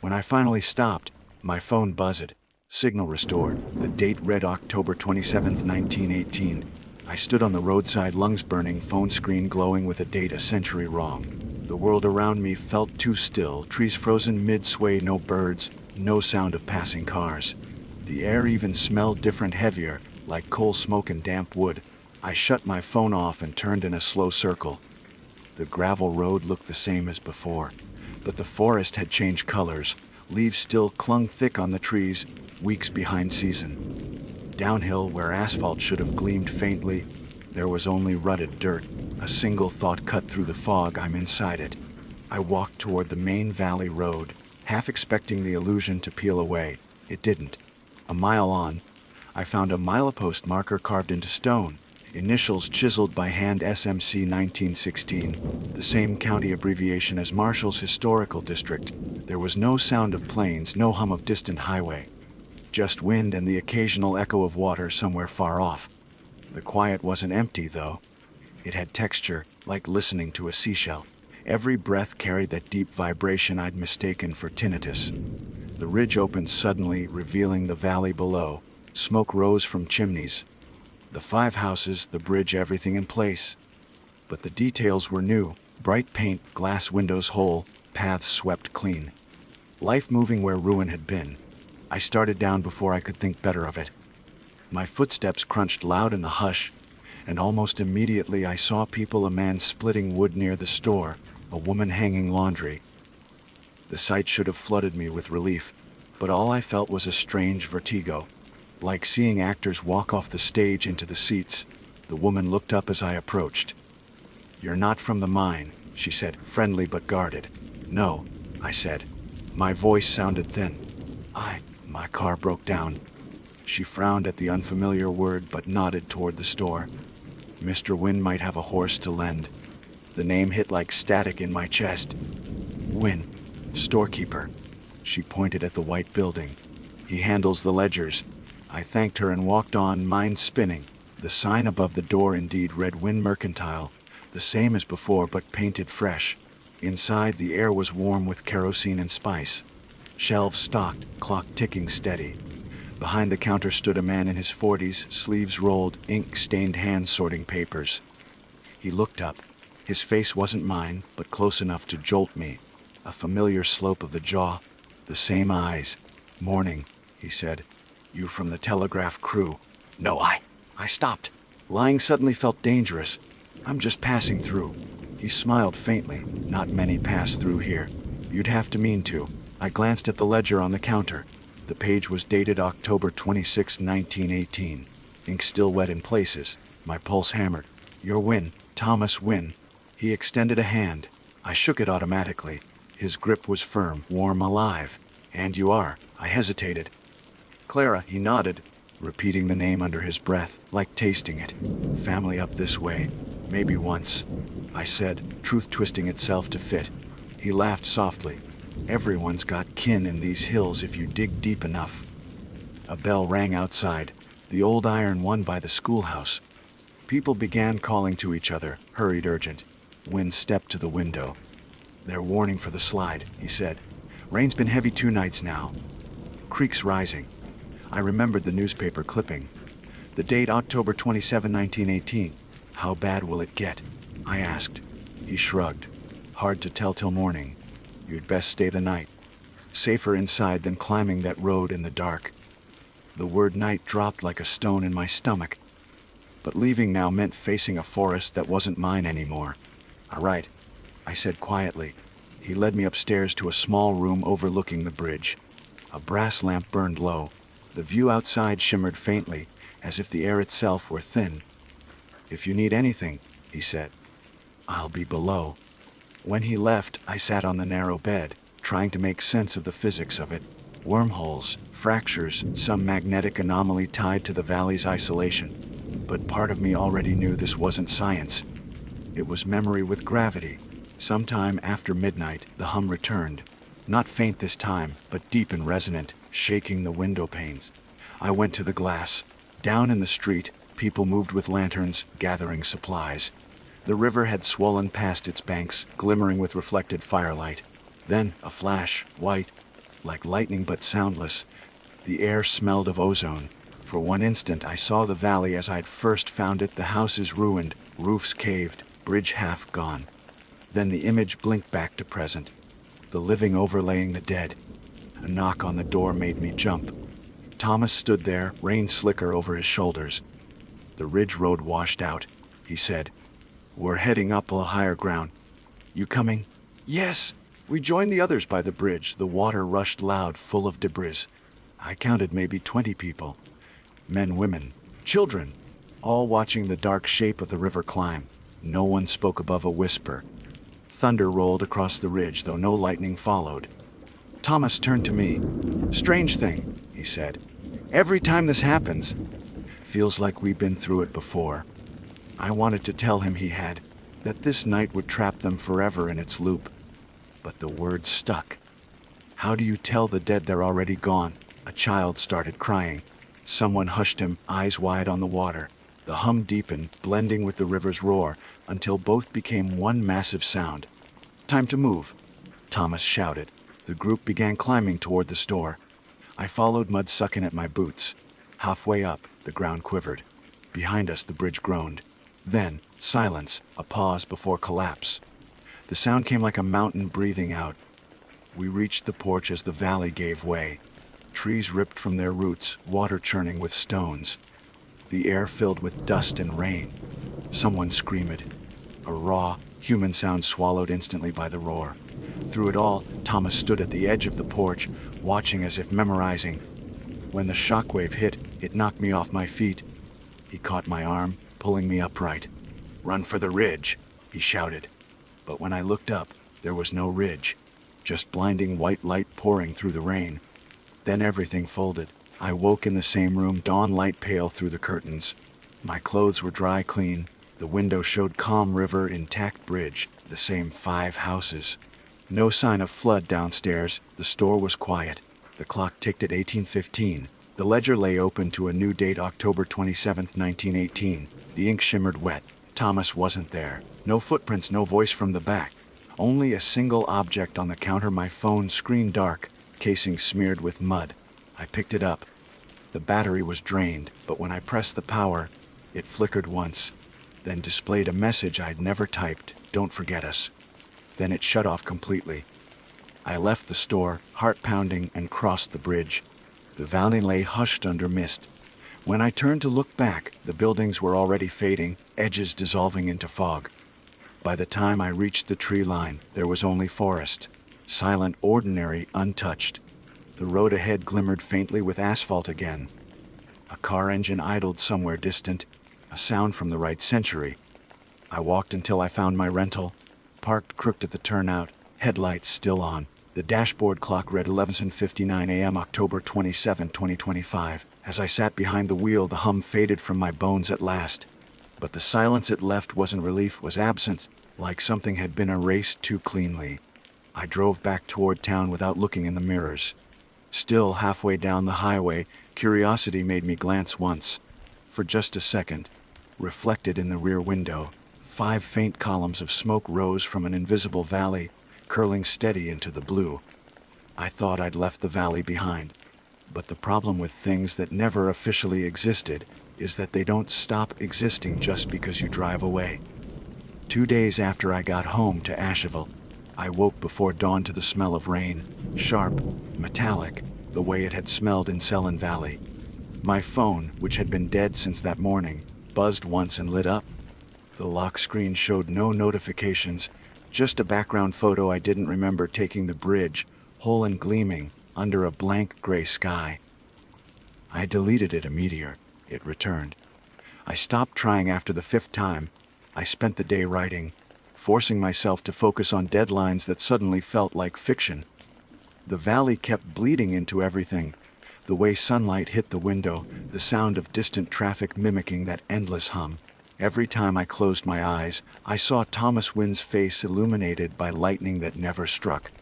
When I finally stopped, my phone buzzed. Signal restored. The date read October 27, 1918. I stood on the roadside, lungs burning, phone screen glowing with a date a century wrong. The world around me felt too still, trees frozen mid-sway, no birds, no sound of passing cars. The air even smelled different, heavier, like coal smoke and damp wood. I shut my phone off and turned in a slow circle. The gravel road looked the same as before, but the forest had changed colors. Leaves still clung thick on the trees, weeks behind season. Downhill, where asphalt should have gleamed faintly, there was only rutted dirt. A single thought cut through the fog. I'm inside it. I walked toward the main valley road, half expecting the illusion to peel away. It didn't. A mile on, I found a milepost marker carved into stone, initials chiseled by hand, SMC 1916, the same county abbreviation as Marshall's historical district. There was no sound of planes, no hum of distant highway. Just wind and the occasional echo of water somewhere far off. The quiet wasn't empty, though. It had texture, like listening to a seashell. Every breath carried that deep vibration I'd mistaken for tinnitus. The ridge opened suddenly, revealing the valley below. Smoke rose from chimneys. The 5 houses, the bridge, everything in place. But the details were new. Bright paint, glass windows whole, paths swept clean. Life moving where ruin had been. I started down before I could think better of it. My footsteps crunched loud in the hush, and almost immediately I saw people, a man splitting wood near the store, a woman hanging laundry. The sight should have flooded me with relief, but all I felt was a strange vertigo, like seeing actors walk off the stage into the seats. The woman looked up as I approached. "You're not from the mine," she said, friendly but guarded. "No," I said. My voice sounded thin. My car broke down." She frowned at the unfamiliar word but nodded toward the store. "Mr. Wynn might have a horse to lend." The name hit like static in my chest. "Wynn, storekeeper." She pointed at the white building. "He handles the ledgers." I thanked her and walked on, mind spinning. The sign above the door indeed read Wynn Mercantile, the same as before but painted fresh. Inside, the air was warm with kerosene and spice. Shelves stocked, clock ticking steady. Behind the counter stood a man in his 40s, sleeves rolled, ink-stained hands sorting papers. He looked up. His face wasn't mine, but close enough to jolt me. A familiar slope of the jaw, the same eyes. "Morning," he said. "You from the telegraph crew?" "No, I stopped." Lying suddenly felt dangerous. "I'm just passing through." He smiled faintly. "Not many pass through here. You'd have to mean to." I glanced at the ledger on the counter. The page was dated October 26, 1918. Ink still wet in places. My pulse hammered. "You're Wynn, Thomas Wynn." He extended a hand. I shook it automatically. His grip was firm, warm, alive. "And you are." I hesitated. "Clara," he nodded, repeating the name under his breath, like tasting it. "Family up this way. Maybe once," I said, truth twisting itself to fit. He laughed softly. "Everyone's got kin in these hills if you dig deep enough." A bell rang outside. The old iron one by the schoolhouse. People began calling to each other, hurried urgent. Wynn stepped to the window. "They're warning for the slide," he said. "Rain's been heavy 2 nights now. Creek's rising." I remembered the newspaper clipping. The date October 27, 1918. "How bad will it get?" I asked. He shrugged. "Hard to tell till morning. You'd best stay the night. Safer inside than climbing that road in the dark." The word night dropped like a stone in my stomach. But leaving now meant facing a forest that wasn't mine anymore. "All right," I said quietly. He led me upstairs to a small room overlooking the bridge. A brass lamp burned low. The view outside shimmered faintly, as if the air itself were thin. "If you need anything," he said, "I'll be below." When he left, I sat on the narrow bed, trying to make sense of the physics of it. Wormholes, fractures, some magnetic anomaly tied to the valley's isolation. But part of me already knew this wasn't science. It was memory with gravity. Sometime after midnight, the hum returned. Not faint this time, but deep and resonant, shaking the window panes. I went to the glass. Down in the street, people moved with lanterns, gathering supplies. The river had swollen past its banks, glimmering with reflected firelight. Then a flash, white, like lightning but soundless. The air smelled of ozone. For one instant I saw the valley as I'd first found it, the houses ruined, roofs caved, bridge half gone. Then the image blinked back to present. The living overlaying the dead. A knock on the door made me jump. Thomas stood there, rain slicker over his shoulders. "The ridge road washed out," he said. "We're heading up a higher ground. You coming?" "Yes." We joined the others by the bridge. The water rushed loud, full of debris. I counted maybe 20 people. Men, women, children, all watching the dark shape of the river climb. No one spoke above a whisper. Thunder rolled across the ridge, though no lightning followed. Thomas turned to me. "Strange thing," he said. "Every time this happens, feels like we've been through it before." I wanted to tell him he had, that this night would trap them forever in its loop. But the words stuck. "How do you tell the dead they're already gone?" A child started crying. Someone hushed him, eyes wide on the water. The hum deepened, blending with the river's roar, until both became one massive sound. "Time to move," Thomas shouted. The group began climbing toward the store. I followed, mud sucking at my boots. Halfway up, the ground quivered. Behind us, the bridge groaned. Then, silence, a pause before collapse. The sound came like a mountain breathing out. We reached the porch as the valley gave way. Trees ripped from their roots, water churning with stones. The air filled with dust and rain. Someone screamed. A raw, human sound swallowed instantly by the roar. Through it all, Thomas stood at the edge of the porch, watching as if memorizing. When the shockwave hit, it knocked me off my feet. He caught my arm, pulling me upright. "Run for the ridge," he shouted. But when I looked up, there was no ridge, just blinding white light pouring through the rain. Then everything folded. I woke in the same room, dawn light pale through the curtains. My clothes were dry clean. The window showed calm river, intact bridge, the same 5 houses. No sign of flood downstairs. The store was quiet. The clock ticked at 18:15. The ledger lay open to a new date, October 27, 1918. The ink shimmered wet. Thomas wasn't there. No footprints, no voice from the back. Only a single object on the counter, my phone, screen dark, casing smeared with mud. I picked it up. The battery was drained, but when I pressed the power, it flickered once, then displayed a message I'd never typed: "Don't forget us." Then it shut off completely. I left the store, heart pounding, and crossed the bridge. The valley lay hushed under mist. When I turned to look back, the buildings were already fading, edges dissolving into fog. By the time I reached the tree line, there was only forest. Silent, ordinary, untouched. The road ahead glimmered faintly with asphalt again. A car engine idled somewhere distant, a sound from the right century. I walked until I found my rental, parked crooked at the turnout, headlights still on. The dashboard clock read 11:59 a.m. October 27, 2025. As I sat behind the wheel, the hum faded from my bones at last. But the silence it left wasn't relief, was absence, like something had been erased too cleanly. I drove back toward town without looking in the mirrors. Still Still halfway down the highway, curiosity made me glance once. For just a second. Reflected in the rear window, 5 faint columns of smoke rose from an invisible valley, curling steady into the blue. I thought I'd left the valley behind. But the problem with things that never officially existed is that they don't stop existing just because you drive away. 2 days after I got home to Asheville, I woke before dawn to the smell of rain, sharp, metallic, the way it had smelled in Selin Valley. My phone, which had been dead since that morning, buzzed once and lit up. The lock screen showed no notifications, just a background photo I didn't remember taking the bridge, whole and gleaming, under a blank gray sky. I deleted it immediately. It returned. I stopped trying after the 5th time. I spent the day writing, forcing myself to focus on deadlines that suddenly felt like fiction. The valley kept bleeding into everything. The way sunlight hit the window, the sound of distant traffic mimicking that endless hum. Every time I closed my eyes, I saw Thomas Wynn's face illuminated by lightning that never struck.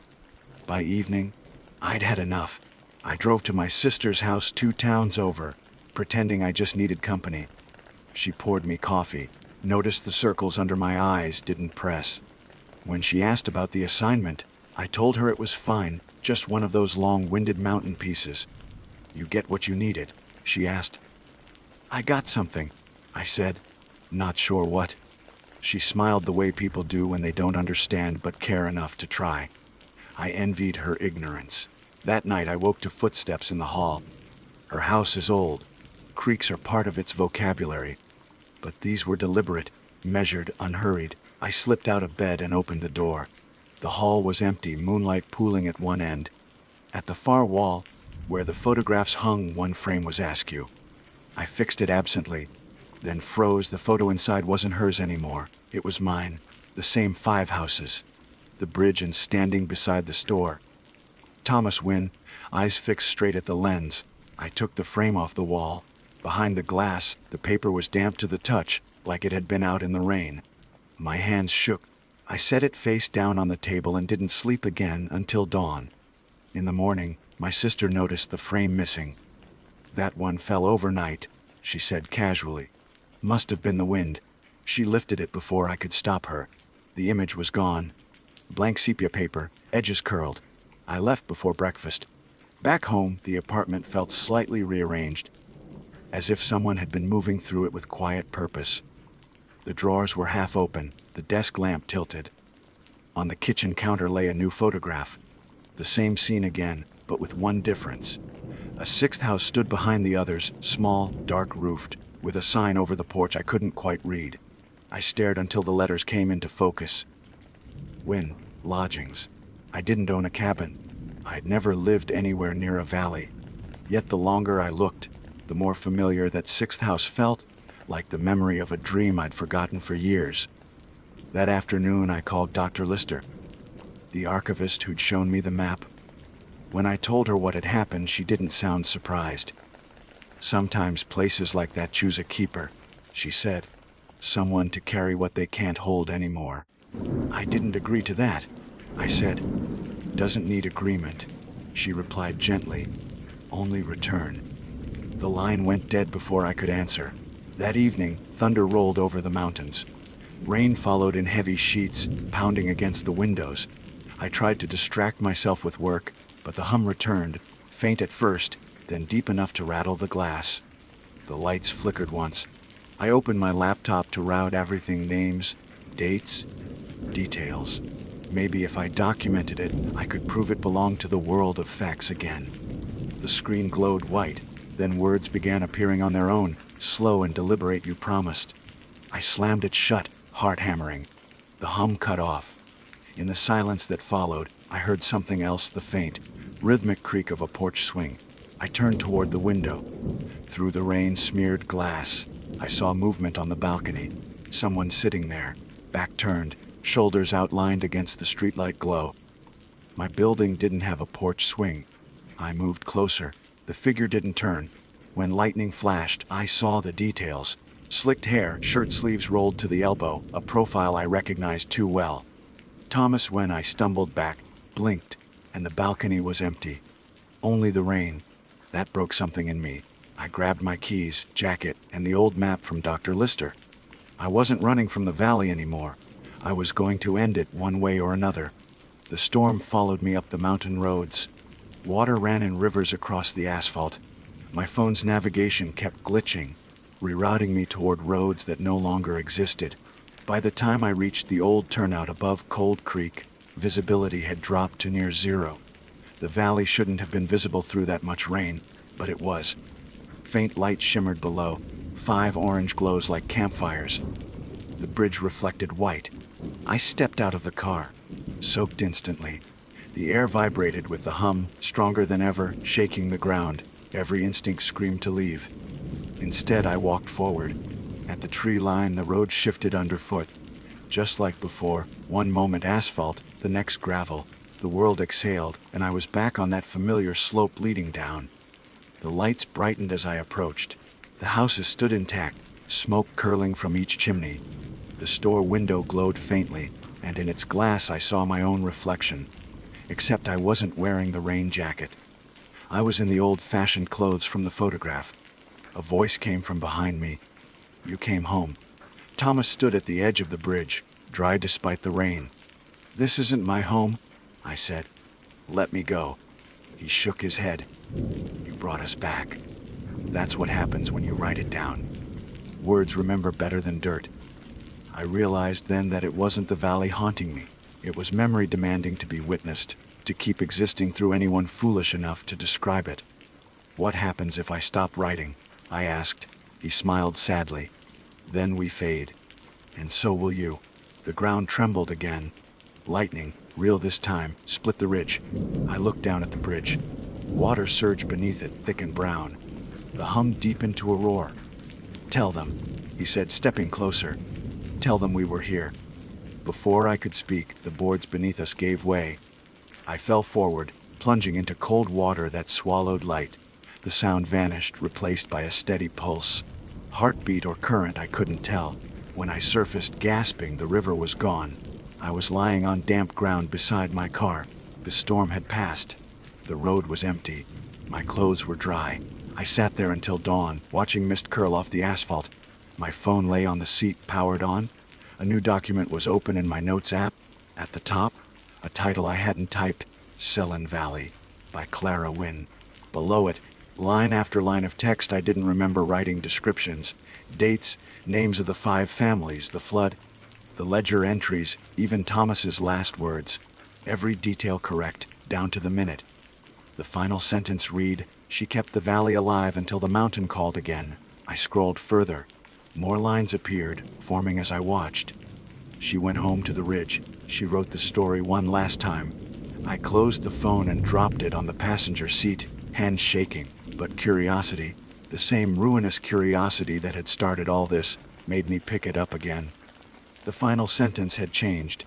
By evening, I'd had enough. I drove to my sister's house 2 towns over, pretending I just needed company. She poured me coffee, noticed the circles under my eyes didn't press. When she asked about the assignment, I told her it was fine, just one of those long-winded mountain pieces. "You get what you needed?" she asked. "I got something," I said, not sure what. She smiled the way people do when they don't understand but care enough to try. I envied her ignorance. That night I woke to footsteps in the hall. Her house is old. Creaks are part of its vocabulary. But these were deliberate, measured, unhurried. I slipped out of bed and opened the door. The hall was empty, moonlight pooling at one end. At the far wall, where the photographs hung, one frame was askew. I fixed it absently, then froze. The photo inside wasn't hers anymore. It was mine. The same 5 houses. The bridge and standing beside the store. Thomas Wynn, eyes fixed straight at the lens. I took the frame off the wall. Behind the glass, the paper was damp to the touch, like it had been out in the rain. My hands shook. I set it face down on the table and didn't sleep again until dawn. In the morning, my sister noticed the frame missing. "That one fell overnight," she said casually. "Must have been the wind." She lifted it before I could stop her. The image was gone. Blank sepia paper, edges curled. I left before breakfast. Back home, the apartment felt slightly rearranged, as if someone had been moving through it with quiet purpose. The drawers were half open, the desk lamp tilted. On the kitchen counter lay a new photograph. The same scene again, but with one difference. A 6th house stood behind the others, small, dark-roofed, with a sign over the porch I couldn't quite read. I stared until the letters came into focus. Wynn, lodgings. I didn't own a cabin. I'd never lived anywhere near a valley. Yet the longer I looked, the more familiar that 6th house felt, like the memory of a dream I'd forgotten for years. That afternoon I called Dr. Lister, the archivist who'd shown me the map. When I told her what had happened, she didn't sound surprised. "Sometimes places like that choose a keeper," she said. "Someone to carry what they can't hold anymore." "I didn't agree to that," I said. "Doesn't need agreement," she replied gently. "Only return." The line went dead before I could answer. That evening, thunder rolled over the mountains. Rain followed in heavy sheets, pounding against the windows. I tried to distract myself with work, but the hum returned, faint at first, then deep enough to rattle the glass. The lights flickered once. I opened my laptop to route everything: names, dates, details. Maybe if I documented it, I could prove it belonged to the world of facts again. The screen glowed white, then words began appearing on their own, slow and deliberate. "You promised." I slammed it shut, heart hammering. The hum cut off. In the silence that followed, I heard something else: the faint, rhythmic creak of a porch swing. I turned toward the window. Through the rain-smeared glass, I saw movement on the balcony. Someone sitting there, back turned, shoulders outlined against the streetlight glow. My building didn't have a porch swing. I moved closer. The figure didn't turn. When lightning flashed, I saw the details. Slicked hair, shirt sleeves rolled to the elbow, a profile I recognized too well. Thomas. When I stumbled back, blinked, and the balcony was empty. Only the rain. That broke something in me. I grabbed my keys, jacket, and the old map from Dr. Lister. I wasn't running from the valley anymore. I was going to end it one way or another. The storm followed me up the mountain roads. Water ran in rivers across the asphalt. My phone's navigation kept glitching, rerouting me toward roads that no longer existed. By the time I reached the old turnout above Cold Creek, visibility had dropped to near zero. The valley shouldn't have been visible through that much rain, but it was. Faint light shimmered below, 5 orange glows like campfires. The bridge reflected white. I stepped out of the car, soaked instantly. The air vibrated with the hum, stronger than ever, shaking the ground. Every instinct screamed to leave. Instead, I walked forward. At the tree line, the road shifted underfoot. Just like before, one moment asphalt, the next gravel. The world exhaled, and I was back on that familiar slope leading down. The lights brightened as I approached. The houses stood intact, smoke curling from each chimney. The store window glowed faintly, and in its glass I saw my own reflection. Except I wasn't wearing the rain jacket. I was in the old-fashioned clothes from the photograph. A voice came from behind me. "You came home." Thomas stood at the edge of the bridge, dry despite the rain. "This isn't my home," I said. "Let me go." He shook his head. "You brought us back." That's what happens when you write it down. Words remember better than dirt. I realized then that it wasn't the valley haunting me. It was memory demanding to be witnessed, to keep existing through anyone foolish enough to describe it. "What happens if I stop writing?" I asked. He smiled sadly. "Then we fade. And so will you." The ground trembled again. Lightning, real this time, split the ridge. I looked down at the bridge. Water surged beneath it, thick and brown. The hum deepened to a roar. "Tell them," he said, stepping closer. "Tell them we were here." Before I could speak, the boards beneath us gave way. I fell forward, plunging into cold water that swallowed light. The sound vanished, replaced by a steady pulse. Heartbeat or current, I couldn't tell. When I surfaced, gasping, the river was gone. I was lying on damp ground beside my car. The storm had passed. The road was empty. My clothes were dry. I sat there until dawn, watching mist curl off the asphalt. My phone lay on the seat, powered on. A new document was open in my notes app. At the top, a title I hadn't typed, "Selin Valley," by Clara Wynne. Below it, line after line of text I didn't remember writing, descriptions, dates, names of the 5 families, the flood, the ledger entries, even Thomas's last words. Every detail correct, down to the minute. The final sentence read, "She kept the valley alive until the mountain called again." I scrolled further. More lines appeared, forming as I watched. "She went home to the ridge. She wrote the story one last time." I closed the phone and dropped it on the passenger seat, hands shaking. But curiosity, the same ruinous curiosity that had started all this, made me pick it up again. The final sentence had changed.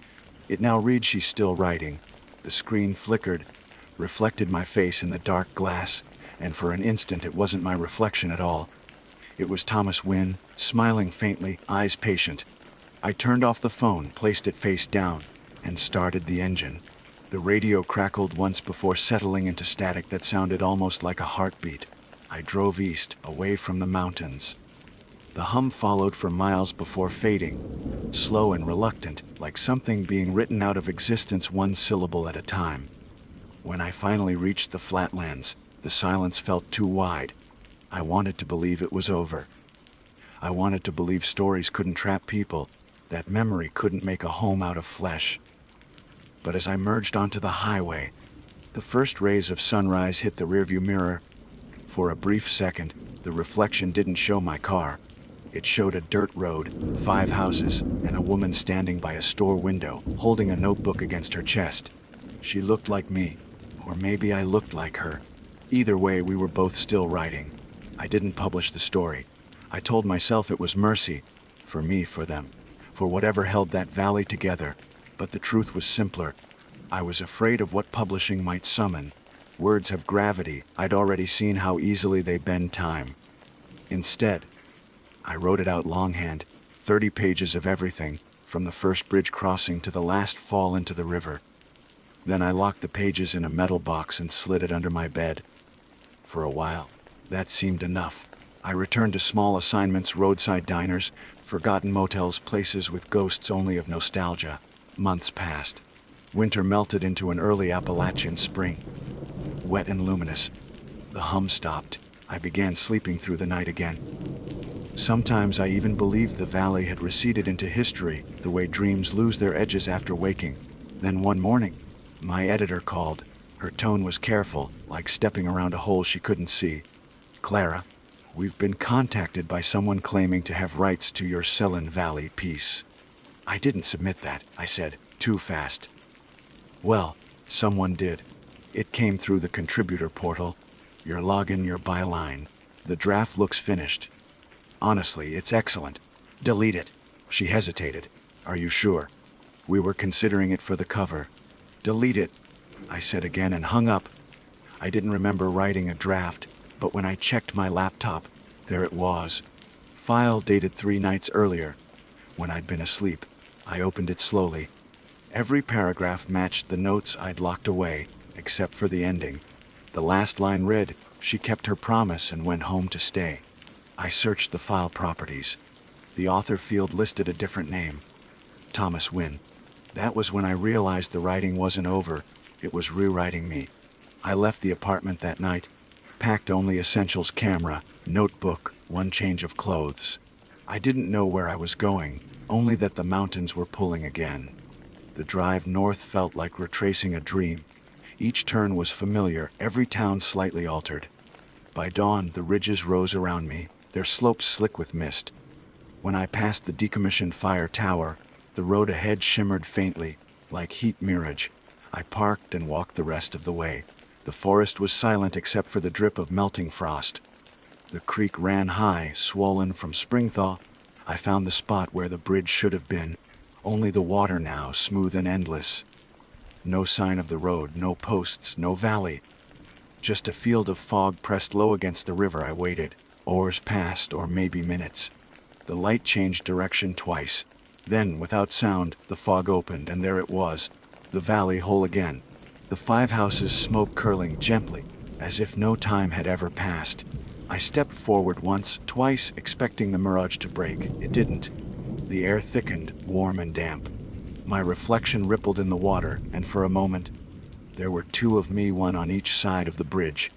It now reads, "She's still writing." The screen flickered, reflected my face in the dark glass, and for an instant it wasn't my reflection at all. It was Thomas Wynne, smiling faintly, eyes patient. I turned off the phone, placed it face down, and started the engine. The radio crackled once before settling into static that sounded almost like a heartbeat. I drove east, away from the mountains. The hum followed for miles before fading, slow and reluctant, like something being written out of existence one syllable at a time. When I finally reached the flatlands, the silence felt too wide. I wanted to believe it was over. I wanted to believe stories couldn't trap people, that memory couldn't make a home out of flesh. But as I merged onto the highway, the first rays of sunrise hit the rearview mirror. For a brief second, the reflection didn't show my car. It showed a dirt road, 5 houses, and a woman standing by a store window, holding a notebook against her chest. She looked like me, or maybe I looked like her. Either way, we were both still writing. I didn't publish the story. I told myself it was mercy, for me, for them, for whatever held that valley together. But the truth was simpler. I was afraid of what publishing might summon. Words have gravity. I'd already seen how easily they bend time. Instead, I wrote it out longhand, 30 pages of everything, from the first bridge crossing to the last fall into the river. Then I locked the pages in a metal box and slid it under my bed. For a while, that seemed enough. I returned to small assignments, roadside diners, forgotten motels, places with ghosts only of nostalgia. Months passed. Winter melted into an early Appalachian spring. Wet and luminous. The hum stopped. I began sleeping through the night again. Sometimes I even believed the valley had receded into history, the way dreams lose their edges after waking. Then one morning, my editor called. Her tone was careful, like stepping around a hole she couldn't see. "Clara, we've been contacted by someone claiming to have rights to your Selin Valley piece." "I didn't submit that," I said, too fast. "Well, someone did. It came through the contributor portal. Your login, your byline. The draft looks finished. Honestly, it's excellent. Delete it." She hesitated. "Are you sure? We were considering it for the cover." "Delete it," I said again and hung up. I didn't remember writing a draft, but when I checked my laptop, there it was. File dated 3 nights earlier. When I'd been asleep, I opened it slowly. Every paragraph matched the notes I'd locked away, except for the ending. The last line read, "She kept her promise and went home to stay." I searched the file properties. The author field listed a different name. Thomas Wynne. That was when I realized the writing wasn't over, it was rewriting me. I left the apartment that night, packed only essentials: camera, notebook, one change of clothes. I didn't know where I was going, only that the mountains were pulling again. The drive north felt like retracing a dream. Each turn was familiar, every town slightly altered. By dawn, the ridges rose around me, their slopes slick with mist. When I passed the decommissioned fire tower, the road ahead shimmered faintly, like heat mirage. I parked and walked the rest of the way. The forest was silent except for the drip of melting frost. The creek ran high, swollen from spring thaw. I found the spot where the bridge should have been, only the water now, smooth and endless. No sign of the road, no posts, no valley. Just a field of fog pressed low against the river. I waited. Hours passed, or maybe minutes. The light changed direction twice. Then, without sound, the fog opened, and there it was, the valley whole again. The 5 houses, smoke curling gently, as if no time had ever passed. I stepped forward once, twice, expecting the mirage to break. It didn't. The air thickened, warm and damp. My reflection rippled in the water, and for a moment, there were 2 of me, one on each side of the bridge.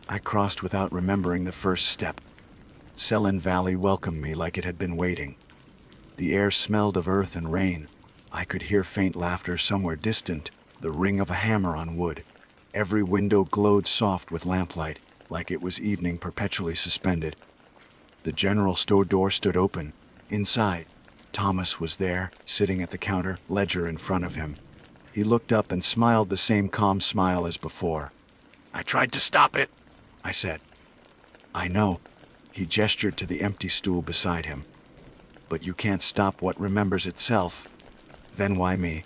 I crossed without remembering the first step. Selin Valley welcomed me like it had been waiting. The air smelled of earth and rain. I could hear faint laughter somewhere distant, the ring of a hammer on wood. Every window glowed soft with lamplight, like it was evening perpetually suspended. The general store door stood open. Inside, Thomas was there, sitting at the counter, ledger in front of him. He looked up and smiled the same calm smile as before. "I tried to stop it," I said. "I know." He gestured to the empty stool beside him. "But you can't stop what remembers itself." "Then why me?"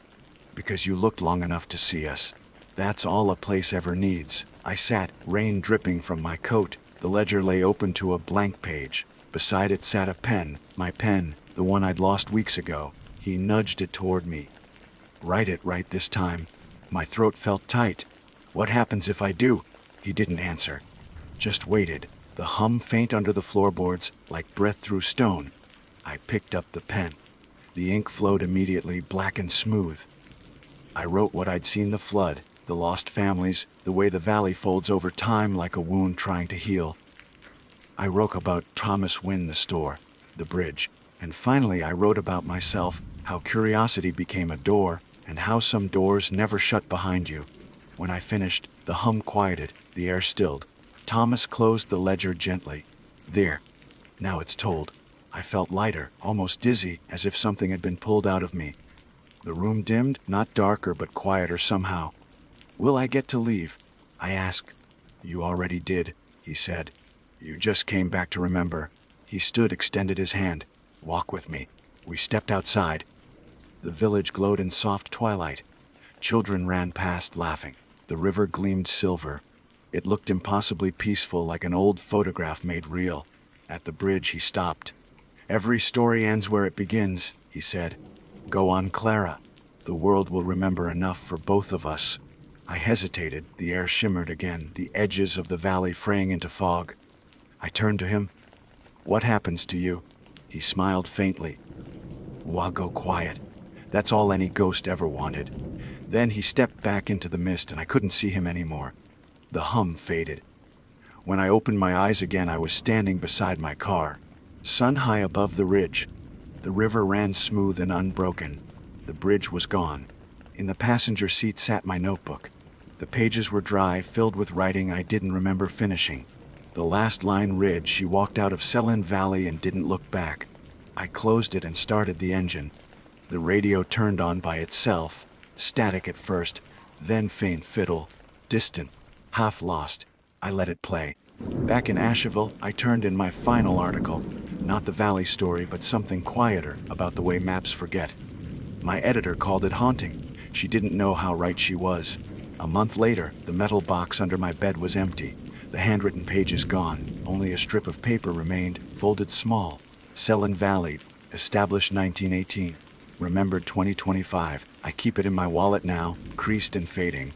"Because you looked long enough to see us. That's all a place ever needs." I sat, rain dripping from my coat. The ledger lay open to a blank page. Beside it sat a pen, my pen, the one I'd lost weeks ago. He nudged it toward me. "Write it right this time." My throat felt tight. "What happens if I do?" He didn't answer. Just waited, the hum faint under the floorboards, like breath through stone. I picked up the pen. The ink flowed immediately, black and smooth. I wrote what I'd seen: the flood, the lost families, the way the valley folds over time like a wound trying to heal. I wrote about Thomas Wynne, the store, the bridge, and finally I wrote about myself, how curiosity became a door, and how some doors never shut behind you. When I finished, the hum quieted, the air stilled. Thomas closed the ledger gently. "There. Now it's told." I felt lighter, almost dizzy, as if something had been pulled out of me. The room dimmed, not darker but quieter somehow. "Will I get to leave?" I asked. "You already did," he said. "You just came back to remember." He stood, extended his hand. "Walk with me." We stepped outside. The village glowed in soft twilight. Children ran past, laughing. The river gleamed silver. It looked impossibly peaceful, like an old photograph made real. At the bridge, he stopped. "Every story ends where it begins," he said. "Go on, Clara." The world will remember enough for both of us. I hesitated. The air shimmered again, the edges of the valley fraying into fog. I turned to him. What happens to you? He smiled faintly. Go quiet. That's all any ghost ever wanted. Then he stepped back into the mist and I couldn't see him anymore. The hum faded. When I opened my eyes again, I was standing beside my car, sun high above the ridge. The river ran smooth and unbroken. The bridge was gone. In the passenger seat sat my notebook. The pages were dry, filled with writing I didn't remember finishing. The last line read, "She walked out of Selin Valley and didn't look back." I closed it and started the engine. The radio turned on by itself, static at first, then faint fiddle, distant, half lost. I let it play. Back in Asheville, I turned in my final article. Not the valley story, but something quieter about the way maps forget. My editor called it haunting. She didn't know how right she was. A month later, the metal box under my bed was empty. The handwritten pages gone. Only a strip of paper remained, folded small. Selin Valley, established 1918. Remembered 2025. I keep it in my wallet now, creased and fading.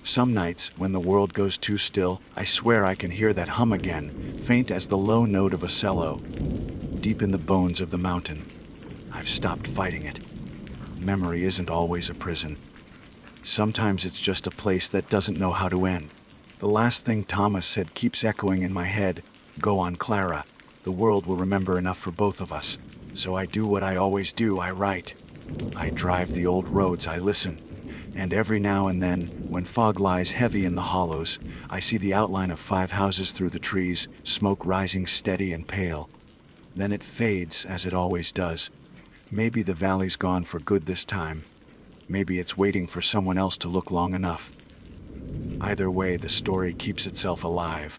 Some nights, when the world goes too still, I swear I can hear that hum again, faint as the low note of a cello, deep in the bones of the mountain. I've stopped fighting it. Memory isn't always a prison. Sometimes it's just a place that doesn't know how to end. The last thing Thomas said keeps echoing in my head. Go on, Clara. The world will remember enough for both of us. So I do what I always do, I write. I drive the old roads, I listen. And every now and then, when fog lies heavy in the hollows, I see the outline of 5 houses through the trees, smoke rising steady and pale. Then it fades, as it always does. Maybe the valley's gone for good this time. Maybe it's waiting for someone else to look long enough. Either way, the story keeps itself alive.